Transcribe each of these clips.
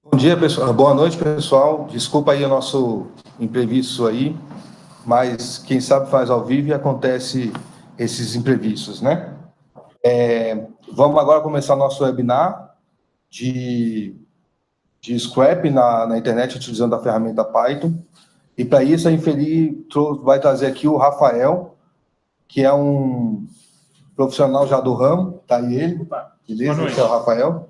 Bom dia, pessoal. Boa noite, pessoal. Desculpa aí o nosso imprevisto aí, mas quem sabe faz ao vivo e acontece esses imprevistos, né? Vamos agora começar nosso webinar de Scrap na internet, utilizando a ferramenta Python. E para isso, a Inferi vai trazer aqui o Rafael, que é um profissional já do ramo, tá aí ele, beleza? Esse é o Rafael.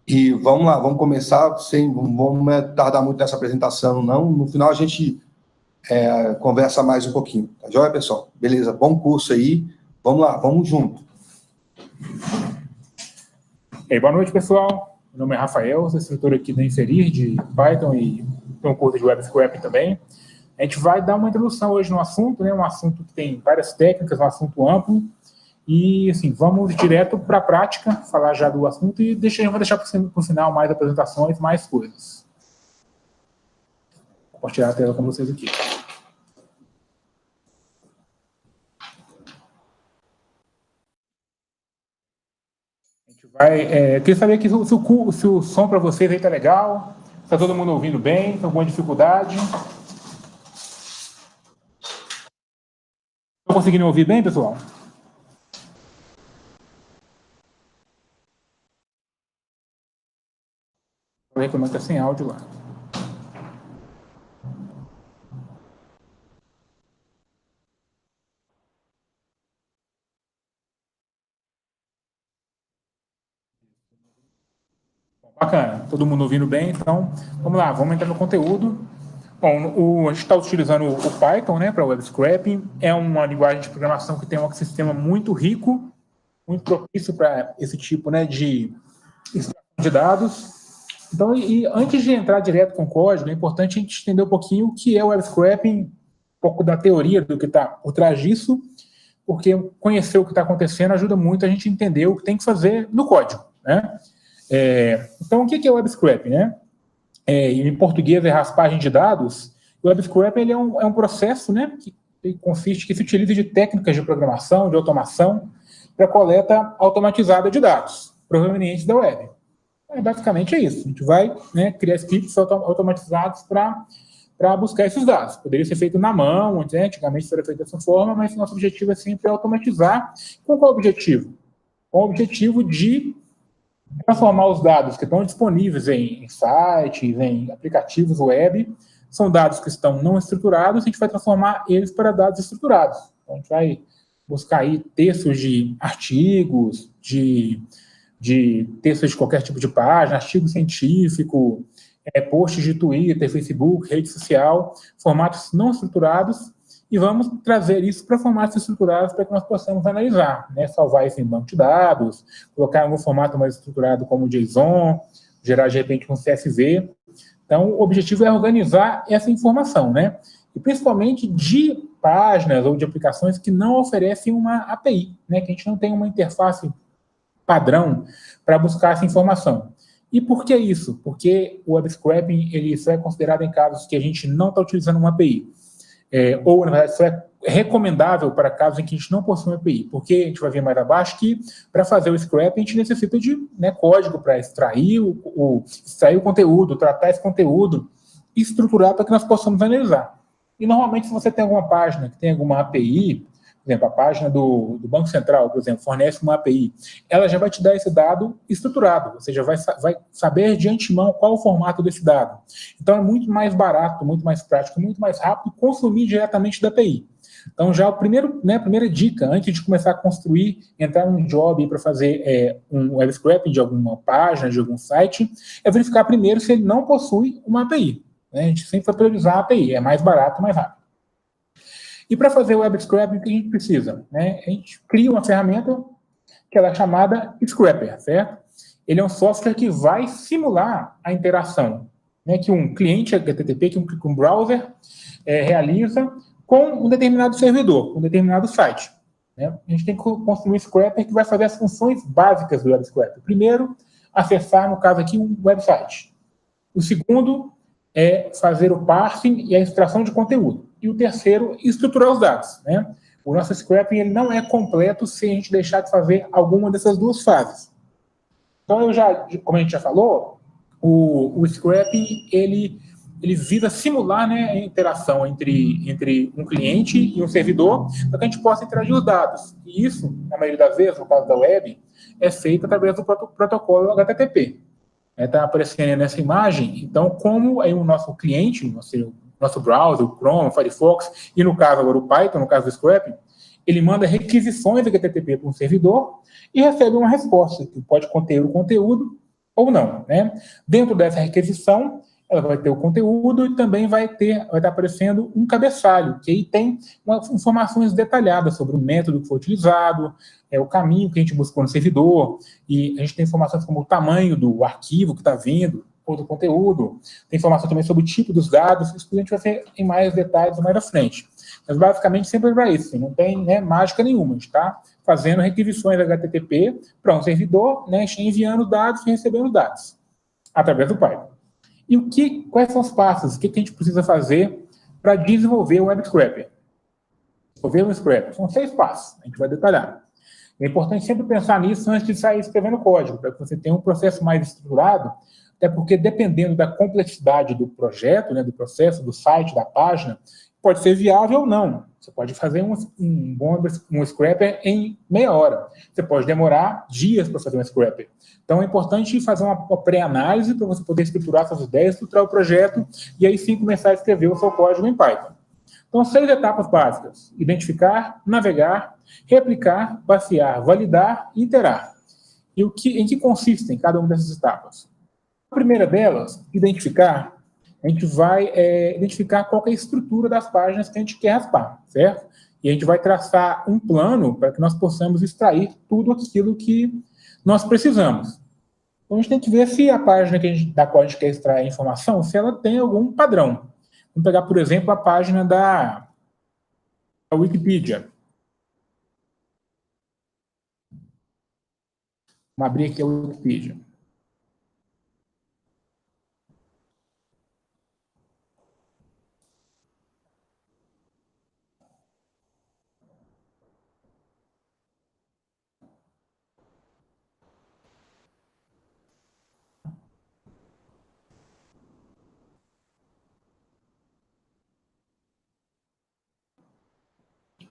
E vamos lá, vamos começar, não vamos tardar muito nessa apresentação, não. No final a gente conversa mais um pouquinho. Tá joia, pessoal? Beleza, bom curso aí. Vamos lá, vamos junto. Boa noite, pessoal. Meu nome é Rafael, sou instrutor aqui da Inferir de Python e tem um curso de Web Scrap também. A gente vai dar uma introdução hoje no assunto, né? Um assunto que tem várias técnicas, um assunto amplo. E, assim, vamos direto para a prática, falar já do assunto e vou deixar para o final mais apresentações, mais coisas. Vou compartilhar a tela com vocês aqui. A gente vai... queria saber aqui se o som para vocês aí está legal, está todo mundo ouvindo bem, tem alguma dificuldade. Estão conseguindo ouvir bem, pessoal? Vou reclamar que está sem áudio lá. Bacana, todo mundo ouvindo bem, então vamos lá, vamos entrar no conteúdo. Bom, a gente está utilizando o Python, né, para Web Scraping. É uma linguagem de programação que tem um sistema muito rico, muito propício para esse tipo, né, de extração de dados. Então, antes de entrar direto com o código, é importante a gente entender um pouquinho o que é o Web Scraping, um pouco da teoria do que está por trás disso, porque conhecer o que está acontecendo ajuda muito a gente a entender o que tem que fazer no código, né? Então, o que é o Web Scraping, né? Em português é raspagem de dados. O Web Scraping ele é um processo, né, que se utiliza de técnicas de programação, de automação, para coleta automatizada de dados provenientes da web. Basicamente é isso. A gente vai, né, criar scripts automatizados para buscar esses dados. Poderia ser feito na mão, né? Antigamente isso era feito dessa forma, mas nosso objetivo é sempre automatizar. Com qual objetivo? Com o objetivo de transformar os dados que estão disponíveis em sites, em aplicativos web, são dados que estão não estruturados, a gente vai transformar eles para dados estruturados. Então, a gente vai buscar aí textos de artigos, de textos de qualquer tipo de página, artigo científico, posts de Twitter, Facebook, rede social, formatos não estruturados, e vamos trazer isso para formatos estruturados para que nós possamos analisar, né? Salvar isso em banco de dados, colocar em algum formato mais estruturado como JSON, gerar de repente um CSV. Então, o objetivo é organizar essa informação, né? E principalmente de páginas ou de aplicações que não oferecem uma API, né? Que a gente não tem uma interface padrão para buscar essa informação. E por que isso? Porque o Web Scraping ele só é considerado em casos que a gente não está utilizando uma API. Ou, na verdade, só é recomendável para casos em que a gente não possui uma API, porque a gente vai ver mais abaixo que, para fazer o scraping, a gente necessita de, né, código para extrair o conteúdo, tratar esse conteúdo e estruturar para que nós possamos analisar. E, normalmente, se você tem alguma página que tem alguma API, por exemplo, a página do Banco Central, por exemplo, fornece uma API, ela já vai te dar esse dado estruturado, você já vai saber de antemão qual o formato desse dado. Então, é muito mais barato, muito mais prático, muito mais rápido consumir diretamente da API. Então, já a primeira dica, antes de começar a construir, entrar num job para fazer um web scraping de alguma página, de algum site, é verificar primeiro se ele não possui uma API. Né? A gente sempre vai priorizar a API, é mais barato, mais rápido. E para fazer o web scraping, o que a gente precisa? Né? A gente cria uma ferramenta que ela é chamada Scrapper, certo? Ele é um software que vai simular a interação, né, que um cliente HTTP, que um browser realiza com um determinado servidor, um determinado site. Né? A gente tem que construir um Scrapper que vai fazer as funções básicas do web scrapper. Primeiro, acessar, no caso aqui, um website. O segundo é fazer o parsing e a extração de conteúdo. E o terceiro, estruturar os dados. Né? O nosso scraping ele não é completo se a gente deixar de fazer alguma dessas duas fases. Então, como a gente já falou, o scrapping, ele visa simular, né, a interação entre um cliente e um servidor para que a gente possa interagir os dados. E isso, na maioria das vezes, no caso da web, é feito através do protocolo HTTP. Está aparecendo nessa imagem, então, como aí o nosso cliente, nosso browser, o Chrome, o Firefox, e no caso agora o Python, no caso do scrapping, ele manda requisições HTTP para um servidor e recebe uma resposta, que pode conter o conteúdo ou não, né? Dentro dessa requisição, ela vai ter o conteúdo e também vai estar aparecendo um cabeçalho, que aí tem informações detalhadas sobre o método que foi utilizado, o caminho que a gente buscou no servidor, e a gente tem informações como o tamanho do arquivo que está vindo, ou do conteúdo, tem informação também sobre o tipo dos dados, isso a gente vai ver em mais detalhes mais à frente. Mas basicamente sempre para isso, não tem, né, mágica nenhuma, a gente está fazendo requisições HTTP para um servidor, né, enviando dados e recebendo dados através do Python. E quais são os passos? O que a gente precisa fazer para desenvolver o Web Scraper? Desenvolver um Scraper. São 6 passos, a gente vai detalhar. É importante sempre pensar nisso antes de sair escrevendo código, para que você tenha um processo mais estruturado, até porque dependendo da complexidade do projeto, né, do processo, do site, da página, pode ser viável ou não. Você pode fazer um scraper em meia hora. Você pode demorar dias para fazer um scraper. Então, é importante fazer uma pré-análise para você poder estruturar suas ideias, estruturar o projeto, e aí sim começar a escrever o seu código em Python. Então, 6 etapas básicas: identificar, navegar, replicar, passear, validar e iterar. E em que consistem cada uma dessas etapas? A primeira delas, identificar, a gente vai identificar qual é a estrutura das páginas que a gente quer raspar, certo? E a gente vai traçar um plano para que nós possamos extrair tudo aquilo que nós precisamos. Então, a gente tem que ver se a página da qual a gente quer extrair a informação, se ela tem algum padrão. Vamos pegar, por exemplo, a página da Wikipedia. Vamos abrir aqui a Wikipedia.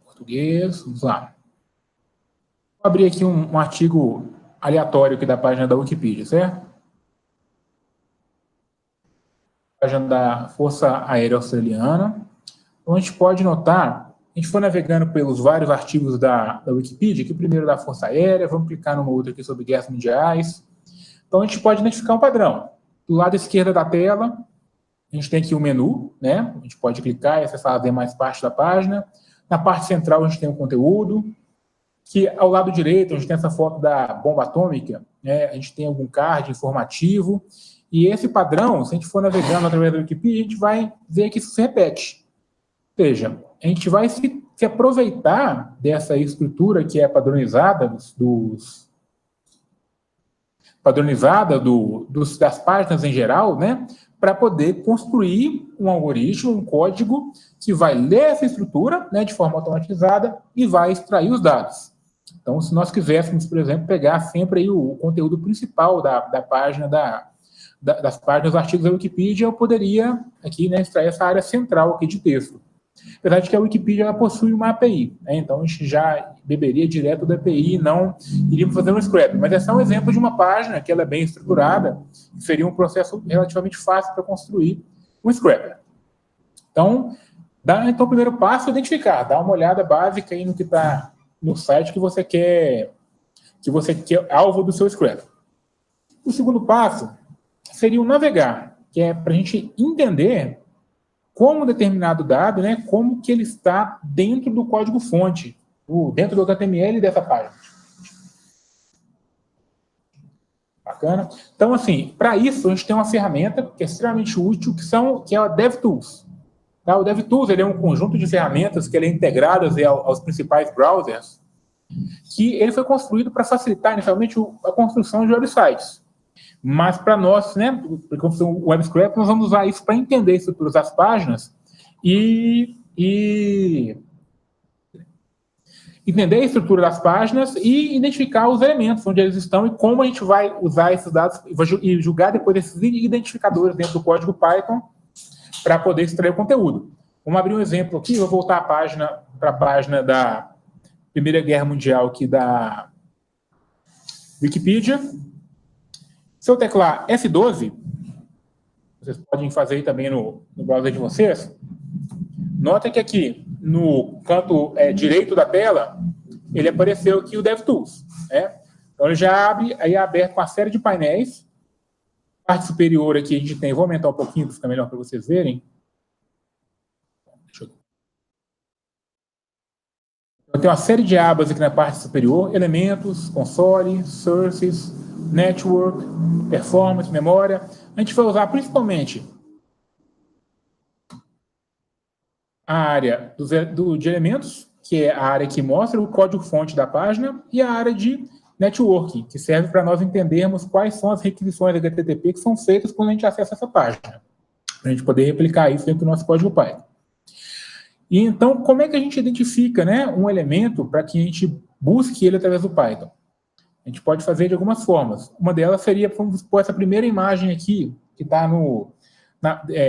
Português, vamos lá. Vou abrir aqui um artigo aleatório aqui da página da Wikipedia, certo? Página da Força Aérea Australiana. Então, a gente pode notar, a gente for navegando pelos vários artigos da Wikipedia, aqui o primeiro da Força Aérea, vamos clicar numa outra aqui sobre guerras mundiais. Então, a gente pode identificar um padrão. Do lado esquerdo da tela, a gente tem aqui o menu, né? A gente pode clicar e acessar as demais partes da página. Na parte central, a gente tem o conteúdo, que ao lado direito, a gente tem essa foto da bomba atômica, né? A gente tem algum card informativo, e esse padrão, se a gente for navegando através da Wikipedia, a gente vai ver que isso se repete. Ou seja, a gente vai se aproveitar dessa estrutura que é padronizada das páginas em geral, né, para poder construir um algoritmo, um código que vai ler essa estrutura, né, de forma automatizada e vai extrair os dados. Então, se nós quiséssemos, por exemplo, pegar sempre aí o conteúdo principal da página das páginas dos artigos da Wikipedia, eu poderia aqui, né, extrair essa área central aqui de texto. Apesar de que a Wikipedia ela possui uma API, né? Então a gente já beberia direto da API e não iríamos fazer um scrap. Mas esse é um exemplo de uma página que ela é bem estruturada, que seria um processo relativamente fácil para construir um scrapper. Então, o primeiro passo é identificar, dar uma olhada básica aí no que está no site que você quer alvo do seu scrapper. O segundo passo seria o navegar, que é para a gente entender como determinado dado, né, como que ele está dentro do código-fonte, dentro do HTML dessa página. Bacana? Então, assim, para isso, a gente tem uma ferramenta que é extremamente útil, que é a DevTools. Tá? O DevTools ele é um conjunto de ferramentas que ele é integradas aos principais browsers, que ele foi construído para facilitar, inicialmente, a construção de websites. Mas para nós, né, porque o Web Scraper, nós vamos usar isso para entender a estrutura das páginas e entender a estrutura das páginas e identificar os elementos, onde eles estão e como a gente vai usar esses dados e julgar depois esses identificadores dentro do código Python para poder extrair o conteúdo. Vamos abrir um exemplo aqui, vou voltar para a página da Primeira Guerra Mundial aqui da Wikipedia. Se eu teclar F12, vocês podem fazer aí também no browser de vocês, notem que aqui no canto direito da tela, ele apareceu aqui o DevTools. Né? Então, ele já abre, aí é aberto com uma série de painéis. Na parte superior aqui a gente tem, vou aumentar um pouquinho para ficar melhor para vocês verem. Eu tenho uma série de abas aqui na parte superior, elementos, console, sources, network, performance, memória. A gente vai usar principalmente a área de elementos, que é a área que mostra o código-fonte da página, e a área de networking, que serve para nós entendermos quais são as requisições HTTP que são feitas quando a gente acessa essa página, para a gente poder replicar isso dentro do nosso código Python. E então, como é que a gente identifica, né, um elemento para que a gente busque ele através do Python? A gente pode fazer de algumas formas. Uma delas seria, vamos supor, essa primeira imagem aqui, que está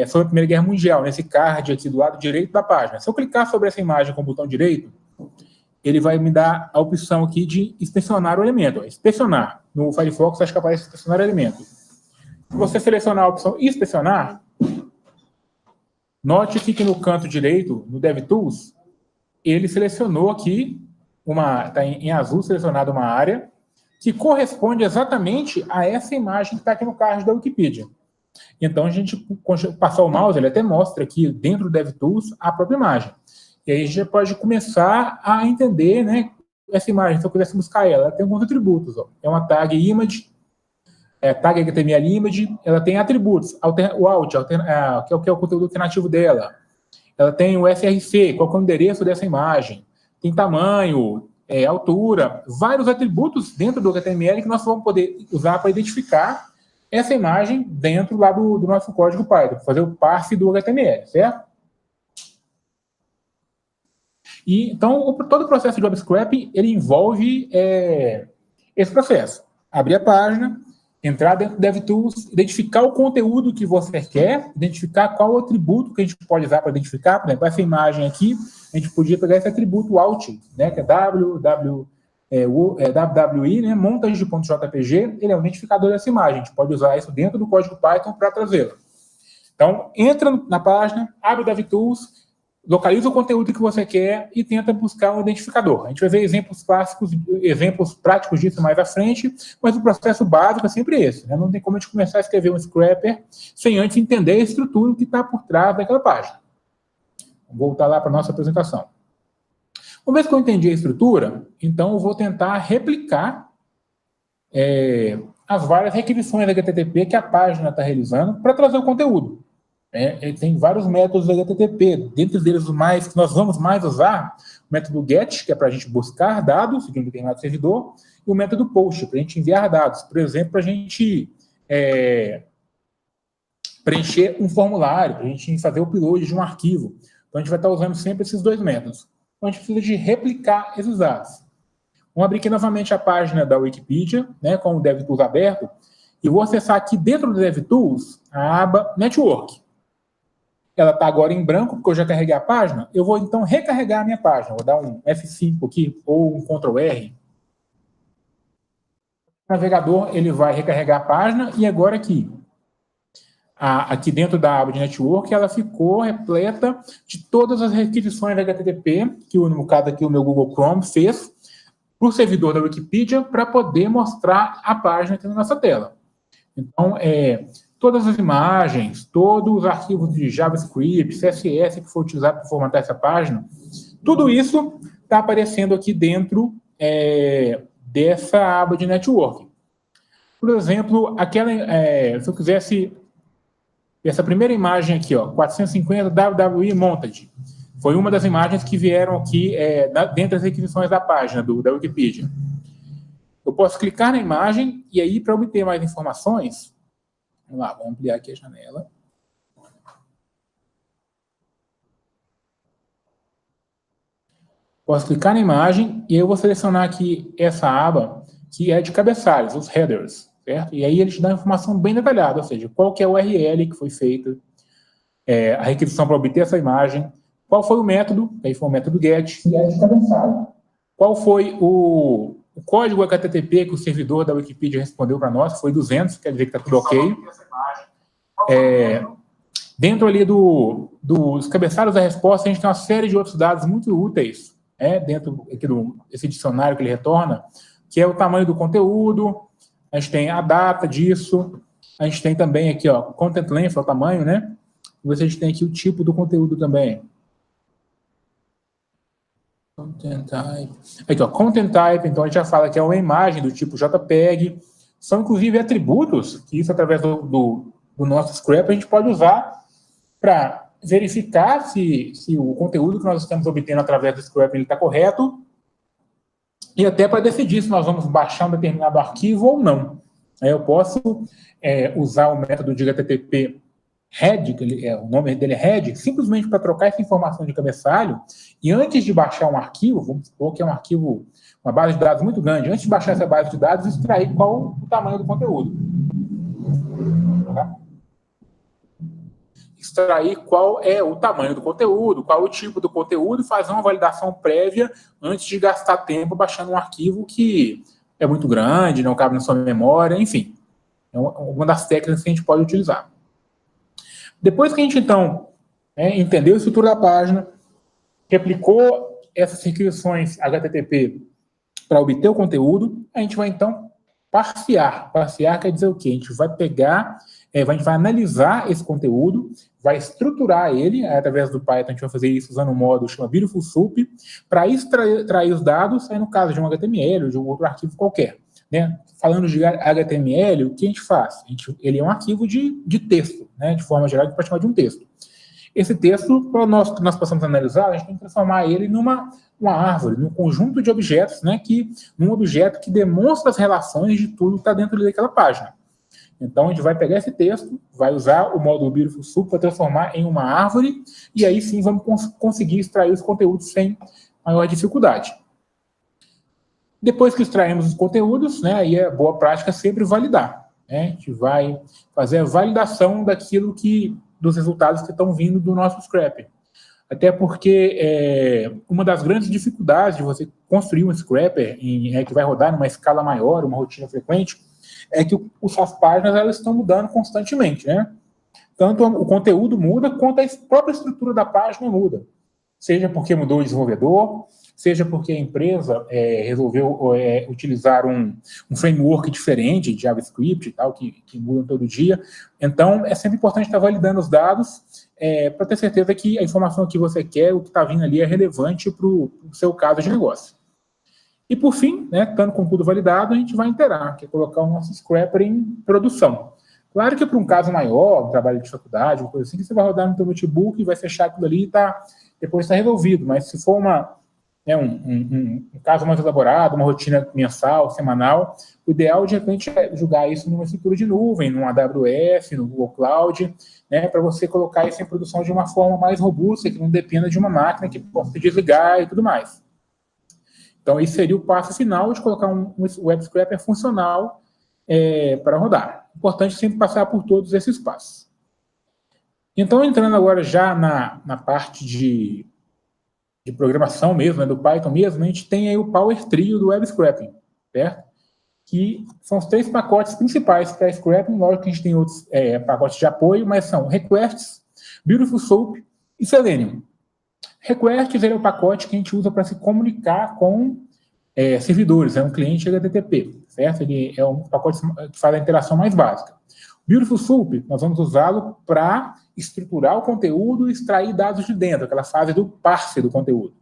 sobre a Primeira Guerra Mundial, nesse card aqui do lado direito da página. Se eu clicar sobre essa imagem com o botão direito, ele vai me dar a opção aqui de inspecionar o elemento. Inspecionar. No Firefox, acho que aparece inspecionar o elemento. Se você selecionar a opção inspecionar, note aqui que no canto direito, no DevTools, ele selecionou aqui, está em azul selecionada uma área, que corresponde exatamente a essa imagem que está aqui no card da Wikipedia. Então, a gente passar o mouse, ele até mostra aqui dentro do DevTools a própria imagem. E aí a gente pode começar a entender, né, essa imagem. Se eu quisesse buscar ela tem alguns atributos. Ó. É uma tag image, tag HTML image, ela tem atributos, o alt, que é o conteúdo alternativo dela. Ela tem o src, qual é o endereço dessa imagem. Tem tamanho, altura, vários atributos dentro do HTML que nós vamos poder usar para identificar essa imagem dentro lá do nosso código Python, fazer o parse do HTML, certo? E, então, todo o processo de web scraping, ele envolve esse processo. Abrir a página, entrar dentro do DevTools, identificar o conteúdo que você quer, identificar qual o atributo que a gente pode usar para identificar. Por exemplo, essa imagem aqui, a gente podia pegar esse atributo alt, né, que é WWI, né, montage.jpg, ele é o identificador dessa imagem. A gente pode usar isso dentro do código Python para trazê-lo. Então, entra na página, abre o DevTools, localiza o conteúdo que você quer e tenta buscar um identificador. A gente vai ver exemplos clássicos, exemplos práticos disso mais à frente, mas o processo básico é sempre esse. Né? Não tem como a gente começar a escrever um scrapper sem antes entender a estrutura que está por trás daquela página. Vou voltar lá para a nossa apresentação. Uma vez que eu entendi a estrutura, então eu vou tentar replicar as várias requisições HTTP que a página está realizando para trazer o conteúdo. Tem vários métodos HTTP, dentre eles os mais que nós vamos mais usar, o método GET, que é para a gente buscar dados de um determinado servidor, e o método POST, para a gente enviar dados. Por exemplo, para a gente preencher um formulário, para a gente fazer o upload de um arquivo. Então, a gente vai estar usando sempre esses dois métodos. Então, a gente precisa de replicar esses dados. Vamos abrir aqui novamente a página da Wikipedia, né, com o DevTools aberto, e vou acessar aqui dentro do DevTools a aba Network. Ela está agora em branco, porque eu já carreguei a página. Eu vou, então, recarregar a minha página. Vou dar um F5 aqui, ou um Ctrl+R. O navegador ele vai recarregar a página, e agora aqui dentro da aba de Network, ela ficou repleta de todas as requisições da HTTP, que no caso aqui o meu Google Chrome fez, para o servidor da Wikipedia, para poder mostrar a página aqui na nossa tela. Então, todas as imagens, todos os arquivos de JavaScript, CSS que for utilizado para formatar essa página, tudo isso está aparecendo aqui dentro dessa aba de Network. Por exemplo, se eu quisesse essa primeira imagem aqui, ó, 450 WWI Montage, foi uma das imagens que vieram aqui dentro das requisições da página da Wikipedia. Eu posso clicar na imagem e aí, para obter mais informações, vamos lá, vamos ampliar aqui a janela. Posso clicar na imagem e eu vou selecionar aqui essa aba que é de cabeçalhos, os headers, certo? E aí ele te dá informação bem detalhada, ou seja, qual que é o URL que foi feito, a requisição para obter essa imagem, qual foi o método, aí foi o método GET, e é de cabeçalho. Qual foi o código HTTP que o servidor da Wikipedia respondeu para nós, foi 200, quer dizer que está tudo ok. Dentro ali dos cabeçalhos da resposta, a gente tem uma série de outros dados muito úteis, dentro aqui desse dicionário que ele retorna, que é o tamanho do conteúdo, a gente tem a data disso, a gente tem também aqui, ó, content length, é o tamanho, né? E a gente tem aqui o tipo do conteúdo também. Content type. Aqui, ó, content type, então a gente já fala que é uma imagem do tipo JPEG, são inclusive atributos, que isso através do nosso scrap a gente pode usar para verificar se o conteúdo que nós estamos obtendo através do scrap está correto e até para decidir se nós vamos baixar um determinado arquivo ou não. Eu posso usar o método de HTTP head, o nome dele é head, simplesmente para trocar essa informação de cabeçalho e antes de baixar um arquivo, vamos supor que é um arquivo, uma base de dados muito grande, antes de baixar essa base de dados, extrair qual o tamanho do conteúdo. Tá? Extrair qual é o tamanho do conteúdo, qual o tipo do conteúdo e fazer uma validação prévia antes de gastar tempo baixando um arquivo que é muito grande, não cabe na sua memória, enfim. É uma das técnicas que a gente pode utilizar. Depois que a gente, então, entendeu a estrutura da página, replicou essas requisições HTTP para obter o conteúdo, a gente vai, então, parsear. Parsear quer dizer o quê? A gente vai pegar, a gente vai analisar esse conteúdo, vai estruturar ele, através do Python, a gente vai fazer isso usando um módulo chamado Beautiful Soup, para extrair os dados, aí no caso de um HTML ou de um outro arquivo qualquer. Né? Falando de HTML, o que a gente faz? Ele é um arquivo de texto, né? De forma geral, a gente pode chamar de um texto. Esse texto, para nós que nós possamos analisar, a gente tem que transformar ele numa árvore, num conjunto de objetos, né, num objeto que demonstra as relações de tudo que está dentro daquela página. Então, a gente vai pegar esse texto, vai usar o módulo Beautiful Soup para transformar em uma árvore, e aí sim vamos conseguir extrair os conteúdos sem maior dificuldade. Depois que extraímos os conteúdos, né, aí é boa prática sempre validar. Né? A gente vai fazer a validação dos resultados que estão vindo do nosso scrap. Até porque uma das grandes dificuldades de você construir um scrapper que vai rodar numa escala maior, uma rotina frequente, é que as páginas elas estão mudando constantemente, né? Tanto o conteúdo muda, quanto a própria estrutura da página muda. Seja porque mudou o desenvolvedor, seja porque a empresa resolveu utilizar um framework diferente de JavaScript e tal, que muda todo dia. Então, é sempre importante estar validando os dados para ter certeza que a informação que você quer, o que está vindo ali, é relevante para o seu caso de negócio. E, por fim, né, estando com tudo validado, a gente vai iterar, que é colocar o nosso scrapper em produção. Claro que para um caso maior, um trabalho de faculdade, uma coisa assim, que você vai rodar no seu notebook e vai fechar aquilo ali e depois está resolvido. Mas se for um caso mais elaborado, uma rotina mensal, semanal, o ideal, de repente, é jogar isso numa estrutura de nuvem, no AWS, no Google Cloud, né, para você colocar isso em produção de uma forma mais robusta, que não dependa de uma máquina que possa desligar e tudo mais. Então, esse seria o passo final de colocar um web scraper funcional para rodar. Importante sempre passar por todos esses passos. Então, entrando agora já na parte de programação mesmo, né, do Python mesmo, a gente tem aí o Power Trio do Web Scraping, certo? Que são os 3 pacotes principais para Scraping. Lógico que a gente tem outros pacotes de apoio, mas são Requests, Beautiful Soup e Selenium. Requests é o pacote que a gente usa para se comunicar com servidores, é um cliente HTTP, certo? Ele é um pacote que faz a interação mais básica. Beautiful Soup, nós vamos usá-lo para estruturar o conteúdo e extrair dados de dentro, aquela fase do parse do conteúdo.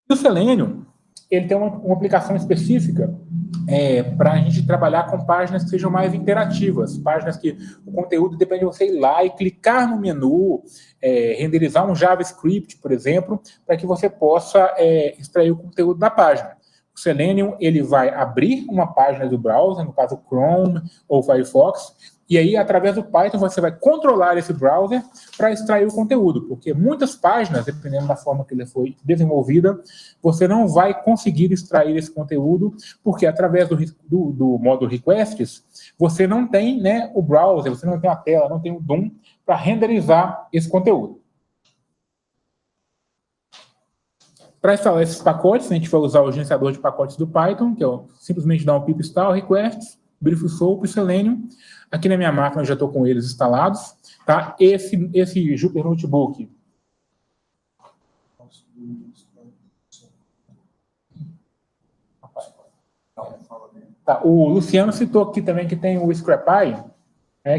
E o Selenium, ele tem uma aplicação específica para a gente trabalhar com páginas que sejam mais interativas, páginas que o conteúdo depende de você ir lá e clicar no menu, renderizar um JavaScript, por exemplo, para que você possa extrair o conteúdo da página. O Selenium ele vai abrir uma página do browser, no caso Chrome ou Firefox, E aí, através do Python, você vai controlar esse browser para extrair o conteúdo, porque muitas páginas, dependendo da forma que ele foi desenvolvida, você não vai conseguir extrair esse conteúdo, porque através do módulo requests, você não tem, né, o browser, você não tem a tela, não tem o DOM para renderizar esse conteúdo. Para instalar esses pacotes, a gente vai usar o gerenciador de pacotes do Python, que é simplesmente dar um pip install requests, Beautiful Soup e Selenium. Aqui na minha máquina eu já estou com eles instalados. Tá? Esse Jupyter Notebook. Tá, o Luciano citou aqui também que tem o Scrapy,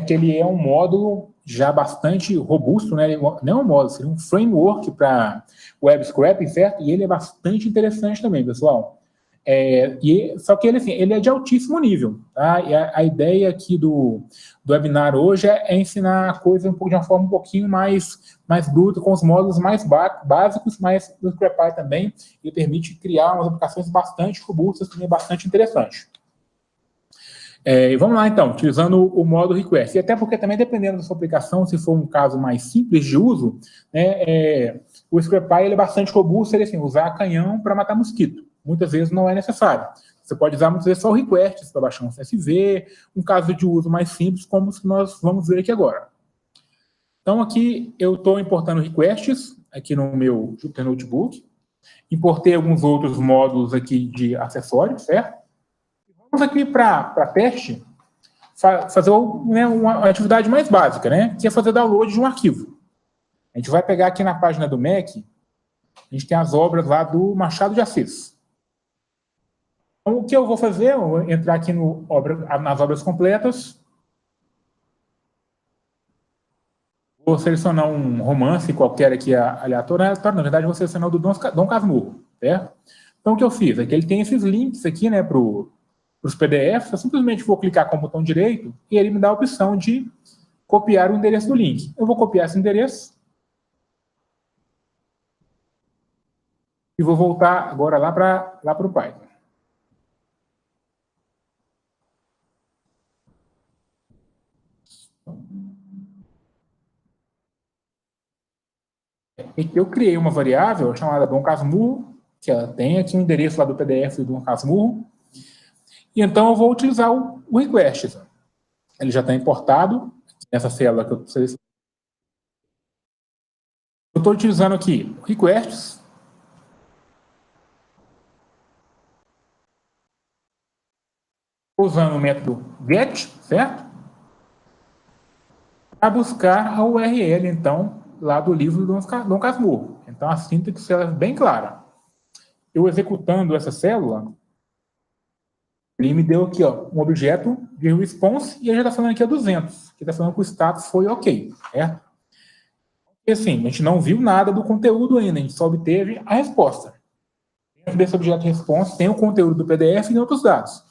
que ele é um módulo já bastante robusto, né? Não é um módulo, seria um framework para web scraping, certo? E ele é bastante interessante também, pessoal. Só que ele, assim, ele é de altíssimo nível, tá? E a ideia aqui do webinar hoje é ensinar a coisa de uma forma um pouquinho mais bruta, com os módulos mais básicos, mas o Scrapy também ele permite criar umas aplicações bastante robustas, também bastante interessantes. Vamos lá, então, utilizando o modo request. E até porque também, dependendo da sua aplicação, se for um caso mais simples de uso, né, o Scrapy ele é bastante robusto, ele assim, usar canhão para matar mosquito. Muitas vezes não é necessário. Você pode usar muitas vezes só o request para baixar um CSV, um caso de uso mais simples, como os que nós vamos ver aqui agora. Então, aqui eu estou importando requests, aqui no meu Jupyter Notebook. Importei alguns outros módulos aqui de acessórios, certo? Vamos aqui para teste, fazer uma atividade mais básica, né? Que é fazer download de um arquivo. A gente vai pegar aqui na página do MEC, a gente tem as obras lá do Machado de Assis. Então, o que eu vou fazer? Eu vou entrar aqui nas obras completas. Vou selecionar um romance qualquer aqui aleatório. Na verdade, eu vou selecionar o do Dom Casmurro, certo? Então, o que eu fiz? Aqui ele tem esses links aqui, né, para os PDFs, eu simplesmente vou clicar com o botão direito e ele me dá a opção de copiar o endereço do link. Eu vou copiar esse endereço e vou voltar agora lá para o Python. Eu criei uma variável chamada Dom Casmurro, que ela tem aqui um endereço lá do PDF do Dom Casmurro, e então eu vou utilizar o request. Ele já está importado nessa célula que eu selecionei. Eu estou utilizando aqui requests. Usando o método get, certo? Para buscar a URL, então, lá do livro do Dom Casmurro. Então, a síntese é bem clara. Eu executando essa célula, ele me deu aqui um objeto de response e ele já está falando aqui a 200, que está falando que o status foi ok, certo? E assim, a gente não viu nada do conteúdo ainda, a gente só obteve a resposta. Dentro desse objeto de response tem o conteúdo do PDF e outros dados.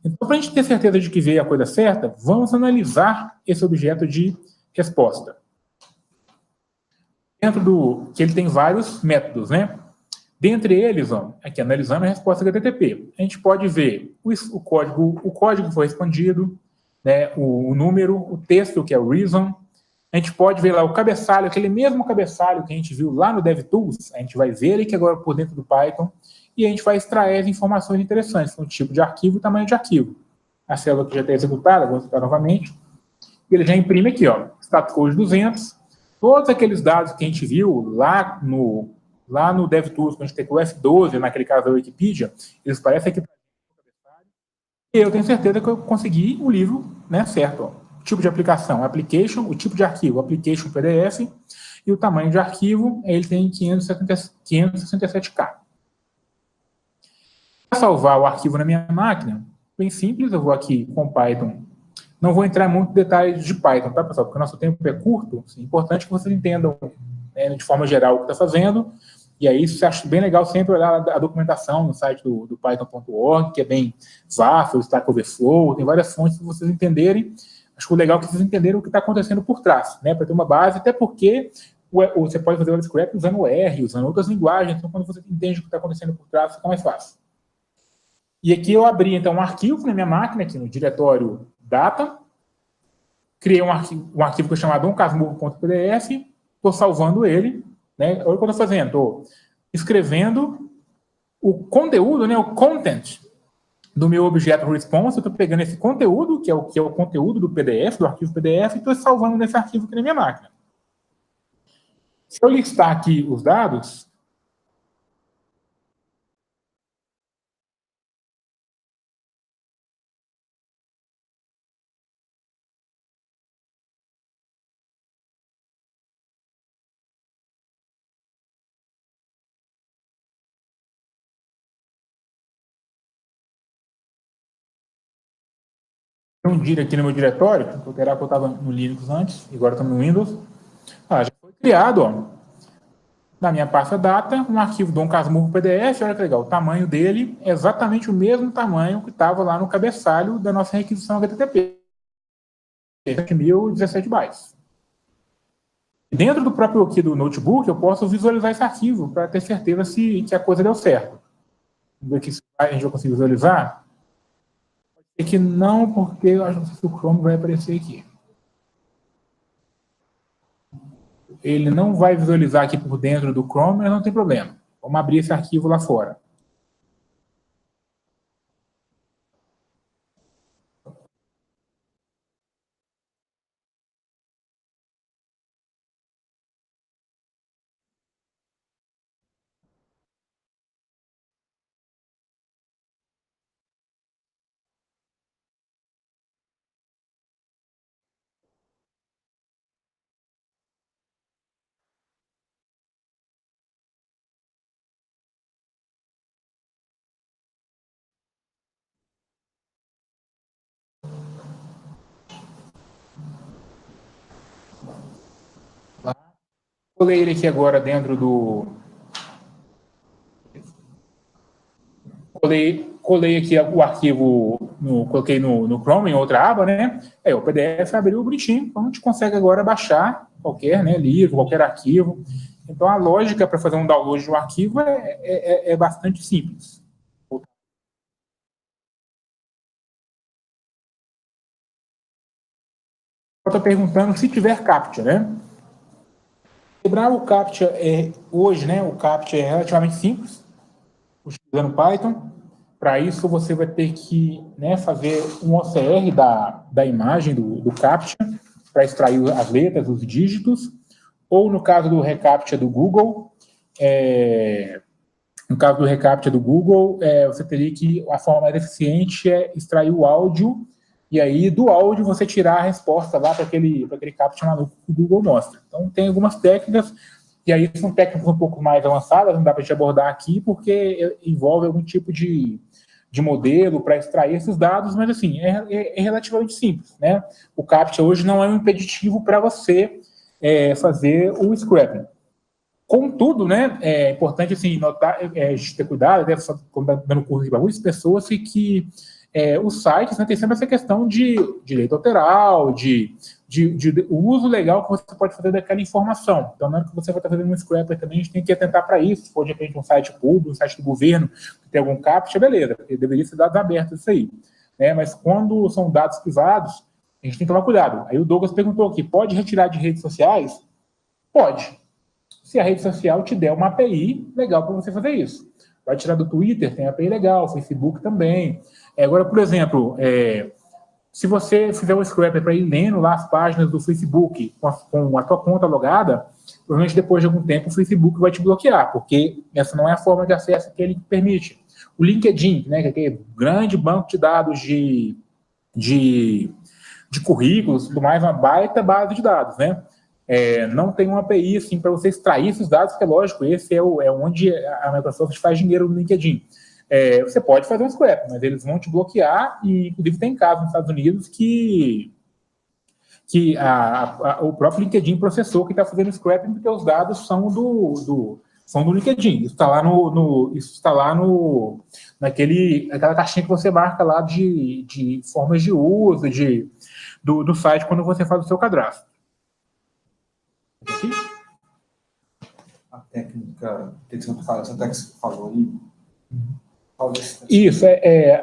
Então, para a gente ter certeza de que veio a coisa certa, vamos analisar esse objeto de resposta. Dentro que ele tem vários métodos, né? Dentre eles, aqui analisando a resposta HTTP, a gente pode ver o código que foi respondido, né, o número, o texto, que é o reason. A gente pode ver lá o cabeçalho, aquele mesmo cabeçalho que a gente viu lá no DevTools, a gente vai ver ele aqui agora por dentro do Python, e a gente vai extrair as informações interessantes, como tipo de arquivo e tamanho de arquivo. A célula que já está executada, vou executar novamente, ele já imprime aqui, status code 200, todos aqueles dados que a gente viu lá no DevTools, quando a gente tem o F12, naquele caso da Wikipedia, eles parecem aqui. E eu tenho certeza que eu consegui o livro, né, certo. O tipo de aplicação, application, o tipo de arquivo, application PDF, e o tamanho de arquivo, ele tem 567K. Para salvar o arquivo na minha máquina, bem simples, eu vou aqui com Python. Não vou entrar em muitos detalhes de Python, tá, pessoal? Porque o nosso tempo é curto, assim, é importante que vocês entendam, né, de forma geral o que está fazendo. E aí, isso eu acho bem legal sempre olhar a documentação no site do Python.org, que é bem vasto, o Stack Overflow, tem várias fontes para vocês entenderem. Acho que o legal é que vocês entenderam o que está acontecendo por trás, né, para ter uma base, até porque você pode fazer o scrap usando o R, usando outras linguagens, então quando você entende o que está acontecendo por trás, fica mais fácil. E aqui eu abri, então, um arquivo na minha máquina, aqui no diretório data, criei um arquivo que é chamado domcasmurro.pdf, estou salvando ele, né? Olha o que eu estou fazendo, estou escrevendo o conteúdo, né, o content do meu objeto response. Eu estou pegando esse conteúdo, que é o conteúdo do PDF, do arquivo PDF, e estou salvando nesse arquivo aqui na minha máquina. Se eu listar aqui os dados, um dia aqui no meu diretório, que eu estava no Linux antes, e agora estou no Windows. Já foi criado, ó, na minha pasta data, um arquivo domcasmurro.pdf. Olha que legal, o tamanho dele é exatamente o mesmo tamanho que estava lá no cabeçalho da nossa requisição HTTP, 7.017 bytes. Dentro do próprio aqui do notebook, eu posso visualizar esse arquivo para ter certeza que a coisa deu certo. Vamos ver aqui se a gente vai conseguir visualizar. Pode ser que não, porque eu acho que o Chrome vai aparecer aqui. Ele não vai visualizar aqui por dentro do Chrome, mas não tem problema. Vamos abrir esse arquivo lá fora. Colei ele aqui agora dentro do... Colei aqui o arquivo, coloquei no Chrome, em outra aba, né? Aí o PDF abriu bonitinho, então a gente consegue agora baixar qualquer, né, livro, qualquer arquivo. Então a lógica para fazer um download de um arquivo é bastante simples. Eu estou perguntando se tiver CAPTCHA, né? Quebrar o CAPTCHA hoje, né? O CAPTCHA é relativamente simples, utilizando Python. Para isso, você vai ter que, né, fazer um OCR da imagem do CAPTCHA para extrair as letras, os dígitos. Ou no caso do reCAPTCHA do Google, você teria que, a forma mais eficiente é extrair o áudio, e aí do áudio você tirar a resposta lá para aquele CAPTCHA maluco que o Google mostra. Então tem algumas técnicas, e aí são técnicas um pouco mais avançadas, não dá para a gente abordar aqui, porque envolve algum tipo de modelo para extrair esses dados, mas assim, é relativamente simples, né? O CAPTCHA hoje não é um impeditivo para você fazer o scrapping. Contudo, né, é importante assim, notar, ter cuidado, né, quando está dando curso para muitas pessoas, que os sites, né, tem sempre essa questão de direito autoral, de uso legal que você pode fazer daquela informação. Então, na hora que você vai estar fazendo um scrapper também, a gente tem que atentar para isso. Se for, de repente, um site público, um site do governo, que tem algum CAPTCHA, beleza, porque deveria ser dados abertos isso aí. Né? Mas quando são dados privados, a gente tem que tomar cuidado. Aí o Douglas perguntou aqui, pode retirar de redes sociais? Pode. Se a rede social te der uma API legal para você fazer isso. Vai tirar do Twitter, tem API legal, Facebook também. Agora, por exemplo, se você fizer um scraper para ir lendo lá as páginas do Facebook com a tua conta logada, provavelmente depois de algum tempo o Facebook vai te bloquear, porque essa não é a forma de acesso que ele permite. O LinkedIn, né, que é aquele grande banco de dados de currículos, tudo mais, uma baita base de dados, né? Não tem uma API assim, para você extrair esses dados, que é lógico, esse é onde a Microsoft faz dinheiro no LinkedIn. Você pode fazer um scrap, mas eles vão te bloquear, e inclusive tem casos nos Estados Unidos que o próprio LinkedIn processou que está fazendo scrapping porque os dados são do LinkedIn. Isso está lá naquela caixinha que você marca lá de formas de uso do site quando você faz o seu cadastro. Aqui? A técnica que você falou aí. Isso,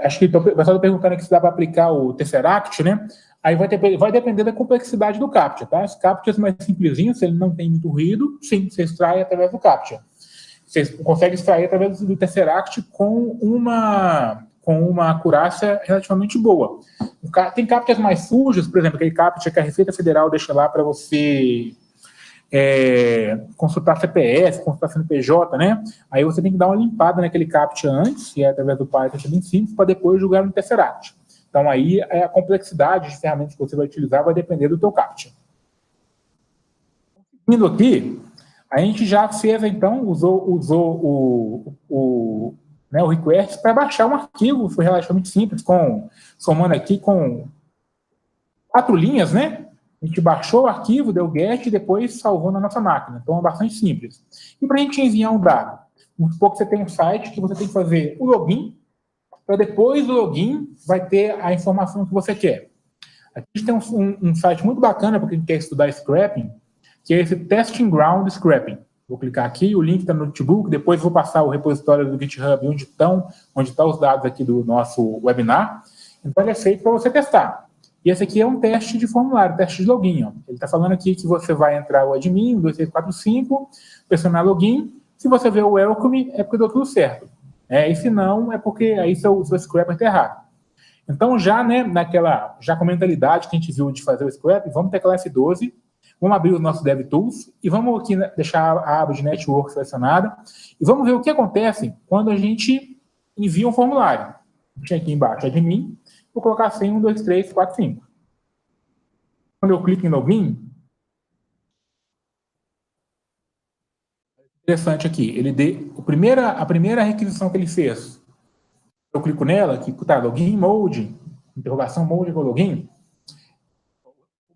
acho que o pessoal está perguntando aqui se dá para aplicar o Tesseract, né? Aí vai depender da complexidade do CAPTCHA, tá? Os CAPTCHAs mais simplesinhos, se ele não tem muito ruído, sim, você extrai através do CAPTCHA. Você consegue extrair através do Tesseract com uma acurácia relativamente boa. Tem CAPTCHAs mais sujos, por exemplo, aquele CAPTCHA que a Receita Federal deixa lá para você consultar CPF, consultar CNPJ, né? Aí você tem que dar uma limpada naquele CAPTCHA antes, que é através do Python bem simples, para depois jogar no Tesseract. Então, aí a complexidade de ferramentas que você vai utilizar vai depender do teu CAPTCHA. Indo aqui, a gente já fez, então, usou o request para baixar um arquivo, foi relativamente simples, somando aqui com 4 linhas, né? A gente baixou o arquivo, deu get e depois salvou na nossa máquina. Então, é bastante simples. E para a gente enviar um dado? Vamos supor que você tem um site que você tem que fazer o login, para depois do login vai ter a informação que você quer. Aqui a gente tem um site muito bacana para quem quer estudar scrapping, que é esse Testing Ground Scrapping. Vou clicar aqui, o link está no notebook, depois vou passar o repositório do GitHub onde estão os dados aqui do nosso webinar. Então, ele é feito para você testar. E esse aqui é um teste de formulário, teste de login. Ó. Ele está falando aqui que você vai entrar o admin, 2345, pressionar login. Se você ver o welcome, é porque deu tudo certo. E se não, é porque aí seu scrapper está errado. Então, já com a mentalidade que a gente viu de fazer o scrap, vamos teclar F12, vamos abrir o nosso DevTools e vamos aqui deixar a aba de Network selecionada e vamos ver o que acontece quando a gente envia um formulário. Deixa aqui embaixo, admin, vou colocar assim 1, 2, 3, 4, 5. Quando eu clico em login, interessante aqui, a primeira requisição que ele fez, eu clico nela, que está login mode, interrogação mode com login.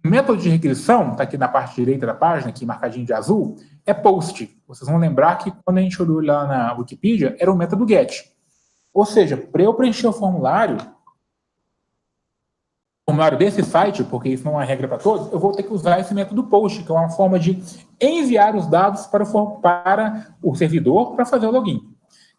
O método de requisição, está aqui na parte direita da página, aqui marcadinho de azul, é post. Vocês vão lembrar que quando a gente olhou lá na Wikipedia, era o método get. Ou seja, para eu preencher o formulário desse site, porque isso não é regra para todos, eu vou ter que usar esse método post, que é uma forma de enviar os dados para o servidor para fazer o login.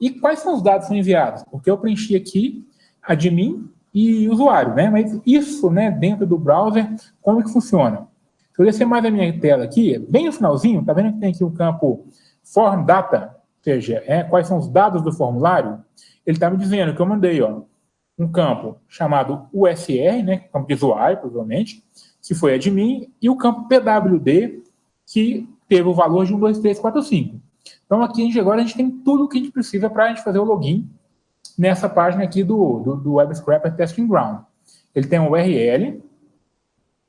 E quais são os dados que são enviados? Porque eu preenchi aqui admin e usuário, né? Mas isso, né, dentro do browser, como que funciona? Se eu descer mais a minha tela aqui, bem no finalzinho, tá vendo que tem aqui o campo form data, ou seja, quais são os dados do formulário? Ele está me dizendo que eu mandei, um campo chamado USR, né, campo de usuário, provavelmente, que foi admin, e o campo PWD, que teve o valor de 1, 2, 3, 4, 5. Então, aqui agora a gente tem tudo o que a gente precisa para a gente fazer o login nessa página aqui do Web Scrapper Testing Ground. Ele tem um URL,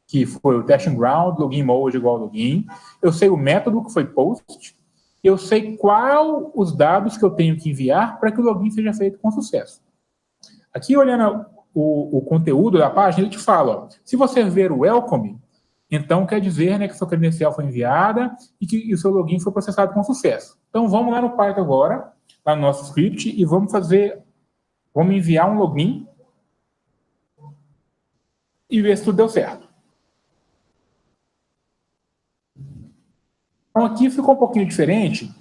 que foi o Testing Ground, login mode igual login. Eu sei o método, que foi post. Eu sei qual os dados que eu tenho que enviar para que o login seja feito com sucesso. Aqui, olhando o conteúdo da página, ele te fala, se você ver o welcome, então quer dizer, né, que sua credencial foi enviada e que o seu login foi processado com sucesso. Então, vamos lá no Python agora, lá no nosso script, e vamos enviar um login e ver se tudo deu certo. Então, aqui ficou um pouquinho diferente.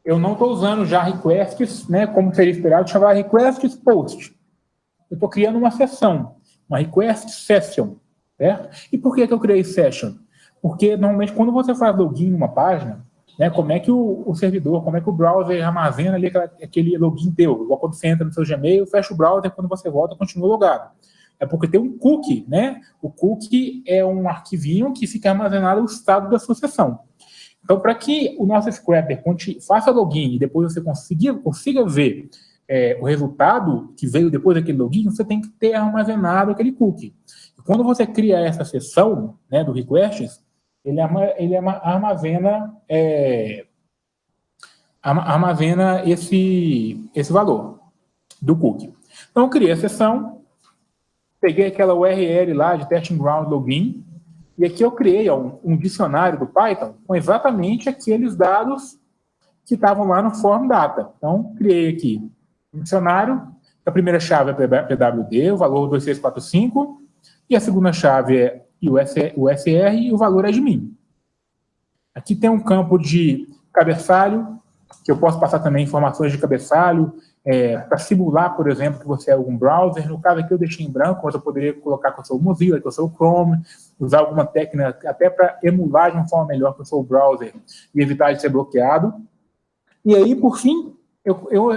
Eu não estou usando já requests, né, como seria esperado, chamar requests post. Eu estou criando uma sessão, uma request session. Certo? E por que eu criei session? Porque, normalmente, quando você faz login em uma página, né, como é que o servidor, como é que o browser armazena ali aquele login teu? Igual quando você entra no seu Gmail, fecha o browser, quando você volta, continua logado. É porque tem um cookie, né? O cookie é um arquivinho que fica armazenado no estado da sua sessão. Então, para que o nosso scrapper faça login e depois você consiga ver o resultado que veio depois daquele login, você tem que ter armazenado aquele cookie. E quando você cria essa seção, né, do requests, ele armazena esse valor do cookie. Então, eu criei a seção, peguei aquela URL lá de Testing Ground Login, e aqui eu criei um dicionário do Python com exatamente aqueles dados que estavam lá no form data. Então, criei aqui um dicionário, a primeira chave é PWD, o valor 2645, e a segunda chave é USR e o valor é admin. Aqui tem um campo de cabeçalho, que eu posso passar também informações de cabeçalho, para simular, por exemplo, que você é algum browser. No caso aqui eu deixei em branco, mas eu poderia colocar que eu sou o Mozilla, que eu sou o Chrome, usar alguma técnica até para emular de uma forma melhor que eu sou o browser e evitar de ser bloqueado. E aí, por fim,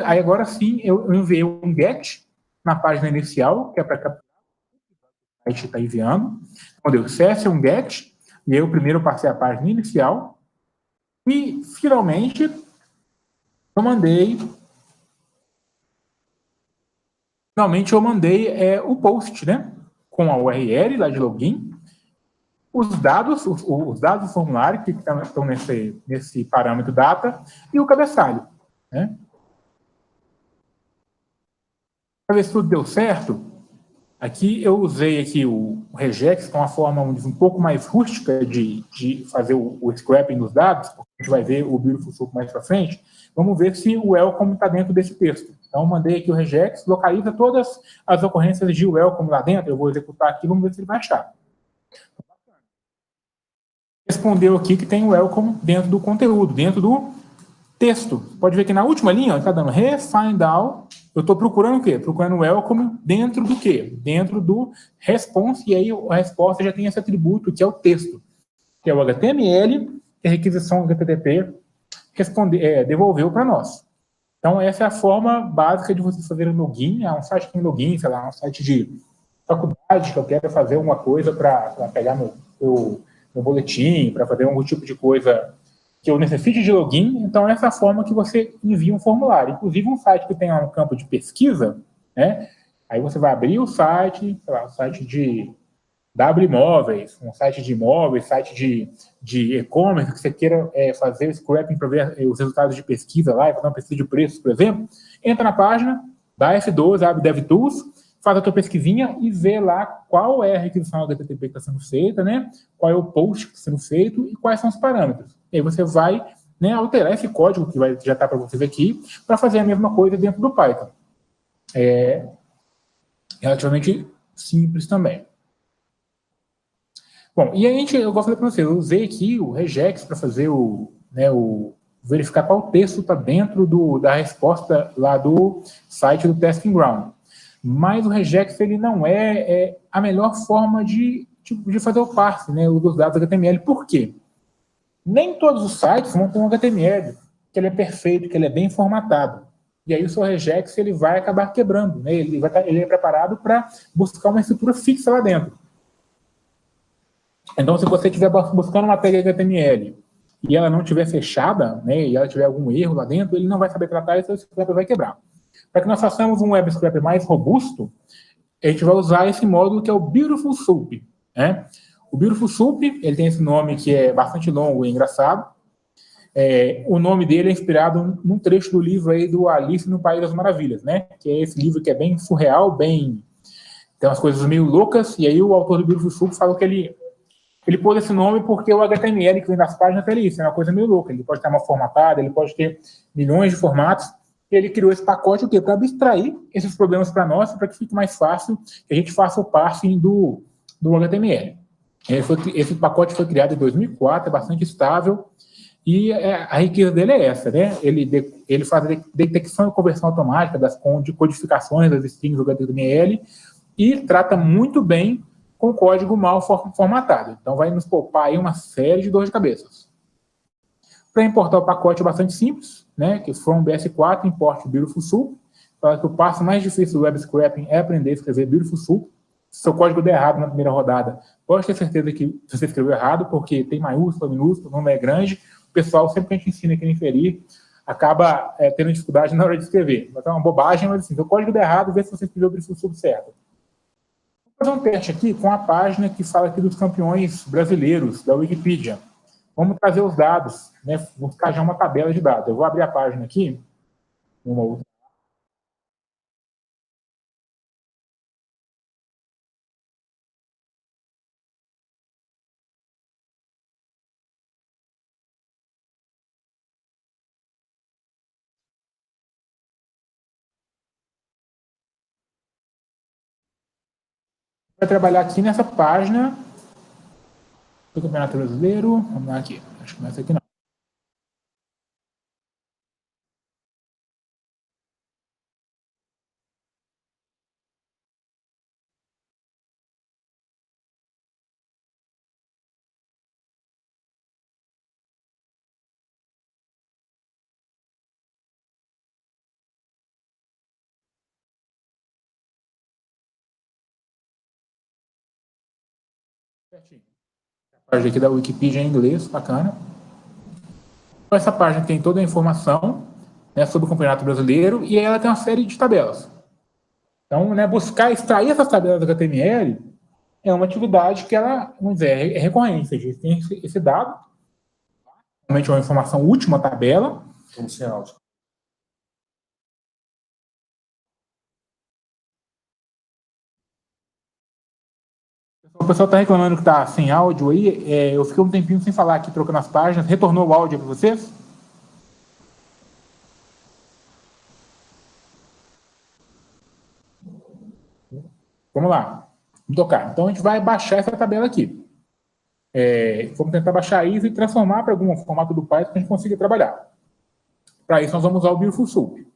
aí agora sim, eu enviei um GET na página inicial, que é para capturar o que a gente está enviando. Então, deu CS um GET, e aí eu primeiro passei a página inicial, e finalmente eu mandei o post, né? Com a URL lá de login, os dados do formulário que estão nesse parâmetro data e o cabeçalho, né? Para ver se tudo deu certo, aqui eu usei aqui o regex, que é uma forma um pouco mais rústica de fazer o scrapping dos dados, porque a gente vai ver o Beautiful Soup mais para frente. Vamos ver se o welcome está dentro desse texto. Então, mandei aqui o regex, localiza todas as ocorrências de welcome lá dentro, eu vou executar aqui, vamos ver se ele vai achar. Respondeu aqui que tem o welcome dentro do conteúdo, dentro do texto. Pode ver que na última linha, está dando find all. Eu estou procurando o quê? Procurando welcome dentro do quê? Dentro do response, e aí a resposta já tem esse atributo, que é o texto, que é o HTML, que a requisição HTTP devolveu para nós. Então, essa é a forma básica de você fazer um login. É um site que tem login, sei lá, um site de faculdade, que eu quero fazer alguma coisa para pegar meu boletim, para fazer algum tipo de coisa que eu necessite de login. Então, essa é a forma que você envia um formulário. Inclusive, um site que tem um campo de pesquisa, né? Aí você vai abrir o site, sei lá, um site de W Imóveis, um site de imóveis, site de e-commerce, que você queira fazer o scrapping para ver os resultados de pesquisa lá, e fazer uma pesquisa de preços, por exemplo, entra na página, dá F12, abre DevTools, faz a tua pesquisinha e vê lá qual é a requisição HTTP que está sendo feita, né? Qual é o post que está sendo feito e quais são os parâmetros. E aí você vai, né, alterar esse código que já está para vocês aqui para fazer a mesma coisa dentro do Python. É relativamente simples também. Bom, e a gente, eu falei para você, eu usei aqui o regex para fazer verificar qual texto está dentro da resposta lá do site do Testing Ground. Mas o regex ele não é a melhor forma de fazer o parse, né, dos dados HTML. Por quê? Nem todos os sites vão ter um HTML que ele é perfeito, que ele é bem formatado. E aí o seu regex ele vai acabar quebrando, né? Ele é preparado para buscar uma estrutura fixa lá dentro. Então, se você estiver buscando uma tag HTML e ela não estiver fechada, né, e ela tiver algum erro lá dentro, ele não vai saber tratar e seu scrapper vai quebrar. Para que nós façamos um web scrapper mais robusto, a gente vai usar esse módulo que é o Beautiful Soup, né? O Beautiful Soup, ele tem esse nome que é bastante longo e engraçado. O nome dele é inspirado num trecho do livro aí do Alice no País das Maravilhas, né? Que é esse livro que é bem surreal, tem umas coisas meio loucas, e aí o autor do Beautiful Soup falou que ele pôs esse nome porque o HTML que vem das páginas é isso, é uma coisa meio louca. Ele pode ter uma formatada, ele pode ter milhões de formatos. E ele criou esse pacote para abstrair esses problemas para nós, para que fique mais fácil que a gente faça o parsing do HTML. Esse pacote foi criado em 2004, é bastante estável, e a riqueza dele é essa, né? Ele faz a detecção e conversão automática das codificações das strings do HTML e trata muito bem com código mal formatado. Então, vai nos poupar aí uma série de dor de cabeça. Para importar o pacote é bastante simples, né? Que from BS4 importe Beautiful Soup. Fala que o passo mais difícil do web scraping é aprender a escrever Beautiful Soup. Se seu código der errado na primeira rodada, pode ter certeza que você escreveu errado, porque tem maiúscula, minúscula, o nome é grande. O pessoal, sempre que a gente ensina aqui no Inferir, acaba tendo dificuldade na hora de escrever. Vai ser uma bobagem, mas assim, se o código der errado, vê se você escreveu o Beautiful Soup certo. Vou fazer um teste aqui com a página que fala aqui dos campeões brasileiros da Wikipedia. Vamos trazer os dados, né? Vou buscar já uma tabela de dados. Eu vou abrir a página aqui, uma outra. Vai trabalhar aqui nessa página do Campeonato Brasileiro. Vamos lá aqui. Acho que não é essa aqui não. A página aqui da Wikipedia em inglês, bacana. Essa página tem toda a informação, né, sobre o Campeonato Brasileiro e ela tem uma série de tabelas. Então, né, buscar extrair essas tabelas do HTML é uma atividade que ela, vamos dizer, é recorrente. Ou seja, tem esse dado, realmente é uma informação útil, uma tabela. Vamos sem áudio. O pessoal está reclamando que está sem áudio aí. Eu fiquei um tempinho sem falar aqui, trocando as páginas. Retornou o áudio para vocês? Vamos lá. Vamos tocar. Então, a gente vai baixar essa tabela aqui. Vamos tentar baixar isso e transformar para algum formato do Python que a gente consiga trabalhar. Para isso, nós vamos usar o Beautiful Soup.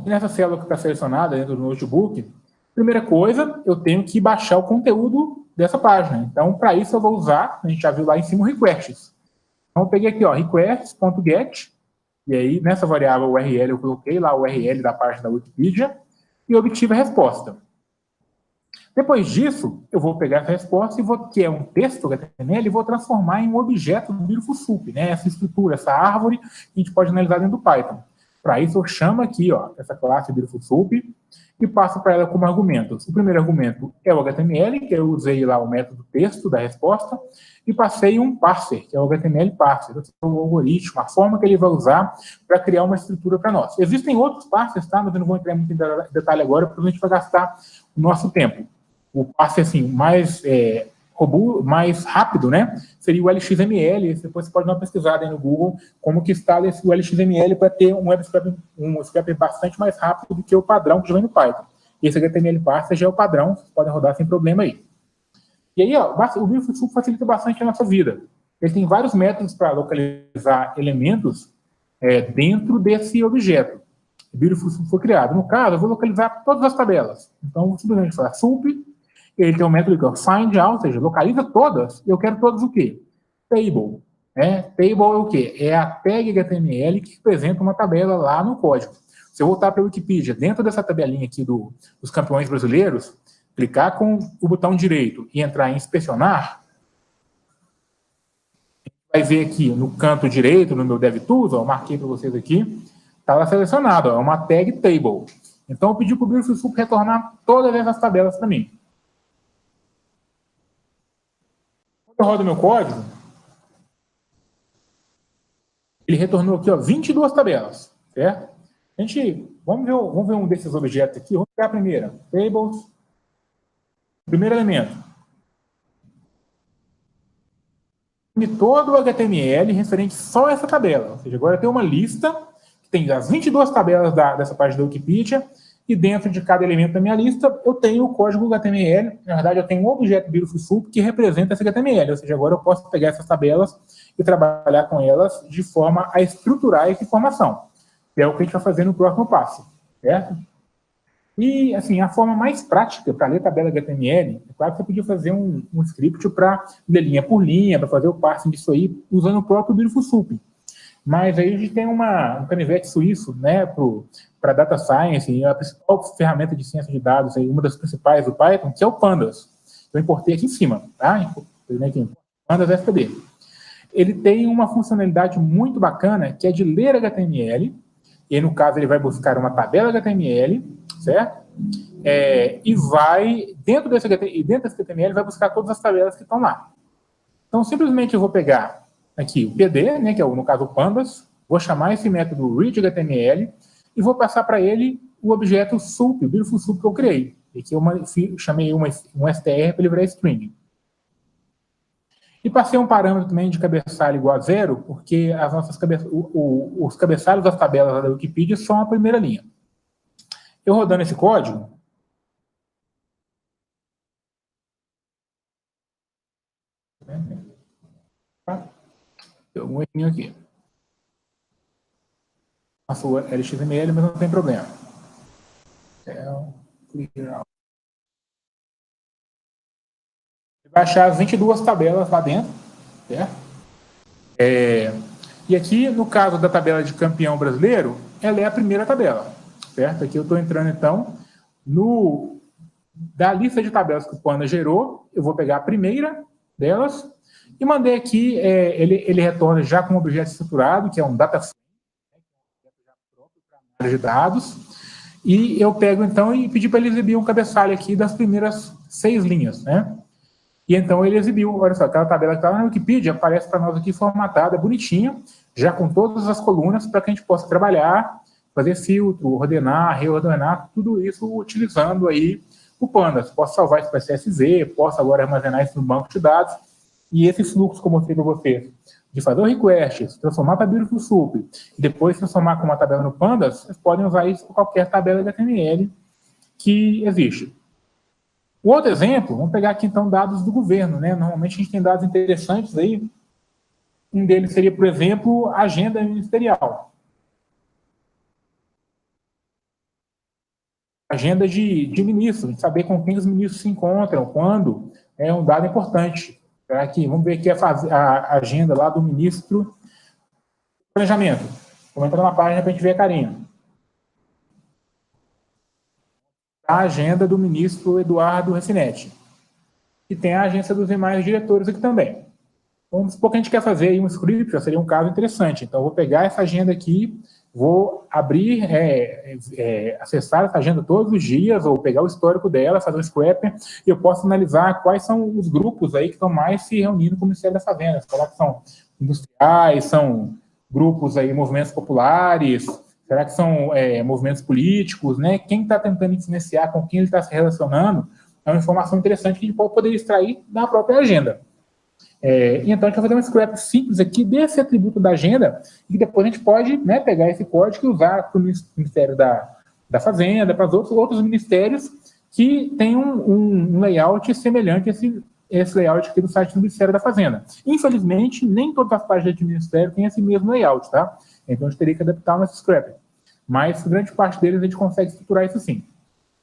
E nessa célula que está selecionada dentro do notebook, primeira coisa, eu tenho que baixar o conteúdo dessa página. Então, para isso, eu vou usar, a gente já viu lá em cima, o requests. Então, eu peguei aqui, ó, requests.get, e aí, nessa variável URL, eu coloquei lá o URL da página da Wikipedia e obtive a resposta. Depois disso, eu vou pegar essa resposta, que é um texto HTML, e vou transformar em um objeto do Beautiful Soup, né? Essa estrutura, essa árvore, que a gente pode analisar dentro do Python. Para isso, eu chamo aqui, ó, essa classe Beautiful Soup e passo para ela como argumentos. O primeiro argumento é o HTML, que eu usei lá o método texto da resposta, e passei um parser, que é o HTML parser, o algoritmo, a forma que ele vai usar para criar uma estrutura para nós. Existem outros parsers, tá? Mas eu não vou entrar muito em detalhe agora, porque a gente vai gastar o nosso tempo. O parser, assim, mais robusto, mais rápido, né? Seria o LXML. Depois você pode dar uma pesquisada aí no Google como que instala esse LXML para ter um web scraper bastante mais rápido do que o padrão que já vem no Python. Esse HTML parser já é o padrão, vocês podem rodar sem problema aí. E aí, ó, o Beautiful Soup facilita bastante a nossa vida. Ele tem vários métodos para localizar elementos dentro desse objeto. O Beautiful Soup foi criado. No caso, eu vou localizar todas as tabelas. Então, eu vou simplesmente falar soup. Ele tem um método que é find out, ou seja, localiza todas. E eu quero todas o quê? Table. Table é o quê? É a tag HTML que representa uma tabela lá no código. Se eu voltar para a Wikipedia, dentro dessa tabelinha aqui dos campeões brasileiros, clicar com o botão direito e entrar em inspecionar, vai ver aqui no canto direito, no meu DevTools, eu marquei para vocês aqui, está lá selecionado, ó, é uma tag table. Então, eu pedi para o Beautiful Soup retornar todas essas tabelas para mim. Quando eu rodo meu código, ele retornou aqui, ó, 22 tabelas, certo? Vamos ver um desses objetos aqui. Vamos pegar a primeira, tables. Primeiro elemento. Todo o HTML referente só a essa tabela. Ou seja, agora eu tenho uma lista que tem as 22 tabelas dessa página da Wikipedia e dentro de cada elemento da minha lista eu tenho o código HTML. Na verdade, eu tenho um objeto Beautiful Soup que representa esse HTML. Ou seja, agora eu posso pegar essas tabelas e trabalhar com elas de forma a estruturar essa informação. Que é o que a gente vai fazer no próximo passo. Certo? E, assim, a forma mais prática para ler tabela HTML, é claro que você podia fazer um script para ler linha por linha, para fazer o parsing disso aí, usando o próprio Beautiful Soup. Mas aí a gente tem um canivete suíço, né, para data science, a principal ferramenta de ciência de dados, aí, uma das principais do Python, que é o Pandas. Eu importei aqui em cima, tá? Pandas FTD. Ele tem uma funcionalidade muito bacana, que é de ler HTML, e aí, no caso, ele vai buscar uma tabela HTML, certo? E vai, dentro desse HTML, vai buscar todas as tabelas que estão lá. Então, simplesmente eu vou pegar aqui o PD, né, que é, no caso, o Pandas, vou chamar esse método readHTML e vou passar para ele o objeto soup, o Beautiful Soup que eu criei. Aqui eu chamei um str para ele virar string. E passei um parâmetro também de cabeçalho igual a 0, porque as nossas os cabeçalhos das tabelas da Wikipedia são a primeira linha. Eu rodando esse código, tem um errinho aqui. Passou LXML, mas não tem problema. Vai achar as 22 tabelas lá dentro, certo? E aqui, no caso da tabela de campeão brasileiro, ela é a primeira tabela, certo? Aqui eu estou entrando, então, no da lista de tabelas que o Panda gerou, eu vou pegar a primeira delas e mandei aqui, ele retorna já com um objeto estruturado, que é um data frame, de dados, e eu pego, então, e pedi para ele exibir um cabeçalho aqui das primeiras 6 linhas, né? E então ele exibiu, olha só, aquela tabela que estava na Wikipedia aparece para nós aqui formatada, bonitinha, já com todas as colunas, para que a gente possa trabalhar, fazer filtro, ordenar, reordenar, tudo isso utilizando aí o Pandas. Posso salvar isso para CSV, posso agora armazenar isso no banco de dados, e esse fluxo que eu mostrei para vocês, de fazer o request, transformar para Beautiful Soup, e depois transformar com uma tabela no Pandas, vocês podem usar isso com qualquer tabela de HTML que existe. O outro exemplo, vamos pegar aqui então dados do governo, né? Normalmente a gente tem dados interessantes aí. Um deles seria, por exemplo, a agenda ministerial. Agenda de ministros, de saber com quem os ministros se encontram, quando, é um dado importante. Aqui, vamos ver aqui a agenda lá do ministro do Planejamento. Vamos entrar na página para a gente ver a carinha. A agenda do ministro Eduardo Refinetti. E tem a agência dos demais diretores aqui também. Vamos supor que a gente quer fazer aí um script, já seria um caso interessante. Então, eu vou pegar essa agenda aqui, vou abrir, acessar essa agenda todos os dias, ou pegar o histórico dela, fazer um scraper, e eu posso analisar quais são os grupos aí que estão mais se reunindo com o Ministério da Fazenda. Será que são industriais, são grupos aí, movimentos populares, será que são movimentos políticos, né? Quem está tentando influenciar, com quem ele está se relacionando, é uma informação interessante que a gente pode poder extrair da própria agenda. E então a gente vai fazer um scrap simples aqui desse atributo da agenda, e depois a gente pode, né, pegar esse código e usar para o Ministério da Fazenda, para os outros ministérios que têm um layout semelhante a esse layout aqui do site do Ministério da Fazenda. Infelizmente, nem todas as páginas de ministério têm esse mesmo layout, tá? Então a gente teria que adaptar o nosso scrap. Mas grande parte deles a gente consegue estruturar isso sim.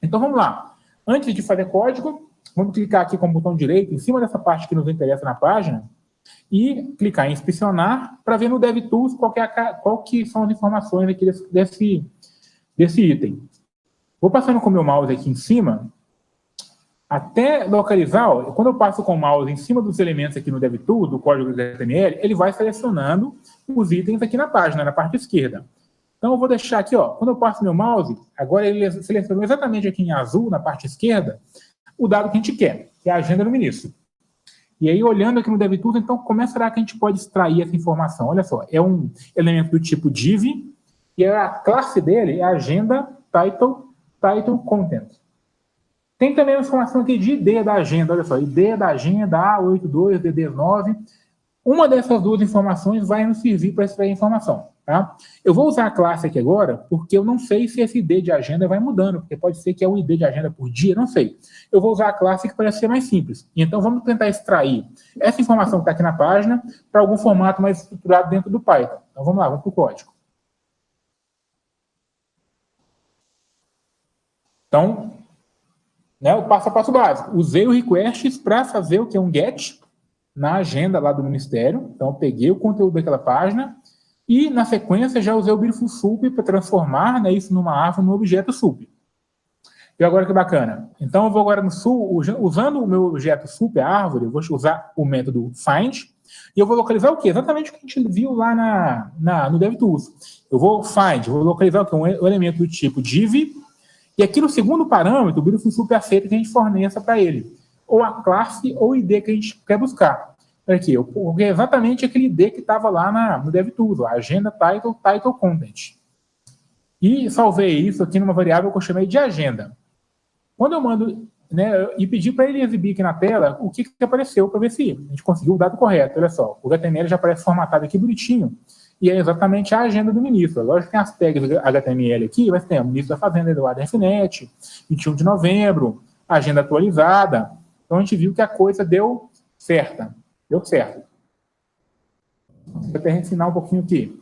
Então vamos lá. Antes de fazer código, vamos clicar aqui com o botão direito em cima dessa parte que nos interessa na página e clicar em inspecionar para ver no DevTools qual que são as informações aqui desse item. Vou passando com o meu mouse aqui em cima até localizar, quando eu passo com o mouse em cima dos elementos aqui no DevTools, do código do HTML, ele vai selecionando os itens aqui na página, na parte esquerda. Então, eu vou deixar aqui, quando eu passo meu mouse, agora ele selecionou exatamente aqui em azul, na parte esquerda, o dado que a gente quer, que é a agenda do ministro. E aí, olhando aqui no DevTools, então, como será que a gente pode extrair essa informação? Olha só, é um elemento do tipo div, e a classe dele é agenda title content. Tem também a informação aqui de ID da agenda, olha só, ID da agenda A82, DD9. Uma dessas duas informações vai nos servir para extrair a informação. Tá? Eu vou usar a classe aqui agora, porque eu não sei se esse ID de agenda vai mudando, porque pode ser que é um ID de agenda por dia, não sei. Eu vou usar a classe que parece ser mais simples. Então, vamos tentar extrair essa informação que está aqui na página para algum formato mais estruturado dentro do Python. Então, vamos lá, vamos para o código. Então, né, o passo a passo básico. Usei o requests para fazer o que é um get na agenda lá do Ministério. Então, eu peguei o conteúdo daquela página e, na sequência, já usei o Beautiful Soup para transformar, né, isso numa árvore, num objeto soup. E agora que bacana. Então, eu vou agora no usando o meu objeto soup, a árvore, eu vou usar o método find, e eu vou localizar o quê? Exatamente o que a gente viu lá no DevTools. Eu vou find, vou localizar o quê? Um elemento do tipo div, e aqui no segundo parâmetro, o Beautiful Soup aceita que a gente forneça para ele ou a classe ou o ID que a gente quer buscar. Aqui, eu peguei exatamente aquele ID que estava lá no DevTools, a agenda title content. E salvei isso aqui numa variável que eu chamei de agenda. Quando eu mando, né, e pedi para ele exibir aqui na tela o que apareceu para ver se a gente conseguiu o dado correto. Olha só, o HTML já aparece formatado aqui bonitinho, e é exatamente a agenda do ministro. Lógico que tem as tags HTML aqui, mas tem o ministro da Fazenda, Eduardo Refinetti, 21 de novembro, agenda atualizada. Então, a gente viu que a coisa deu certo. Deu certo. Vou até ensinar um pouquinho aqui.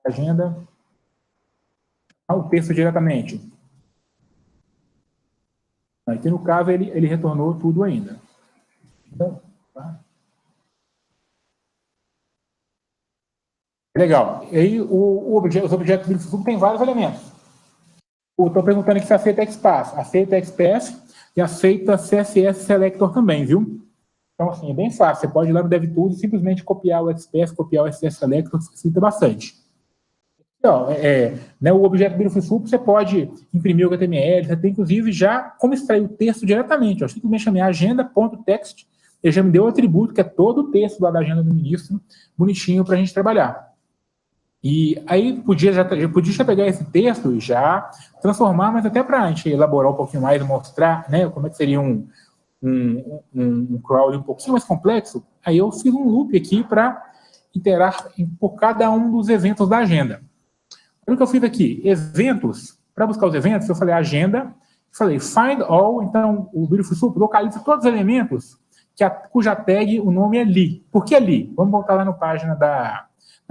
Agenda. O texto diretamente. Aqui, no caso, ele retornou tudo ainda. Então, tá? Legal. E aí, os objetos do Beautiful tem vários elementos. Estou perguntando aqui se aceita XPath. Aceita XPath. e aceita CSS Selector também, viu? Então, assim, é bem fácil. Você pode ir lá no DevTools e simplesmente copiar o XPath, copiar o CSS Selector, que facilita bastante. Ó, né, o objeto Beautiful Soup, você pode imprimir o HTML, você tem, inclusive, já como extrair o texto diretamente. Ó, simplesmente chamei agenda.text, ele já me deu o atributo, que é todo o texto lá da agenda do ministro, bonitinho para a gente trabalhar. E aí podia já pegar esse texto e já transformar, mas até para a gente elaborar um pouquinho mais e mostrar, né, como é que seria um crawling um pouquinho mais complexo, aí eu fiz um loop aqui para iterar por cada um dos eventos da agenda. Olha o que eu fiz aqui, eventos, para buscar os eventos, eu falei agenda, falei find all, então o Beautiful Soup localiza todos os elementos cuja tag, o nome é Li. Por que Li? Vamos voltar lá na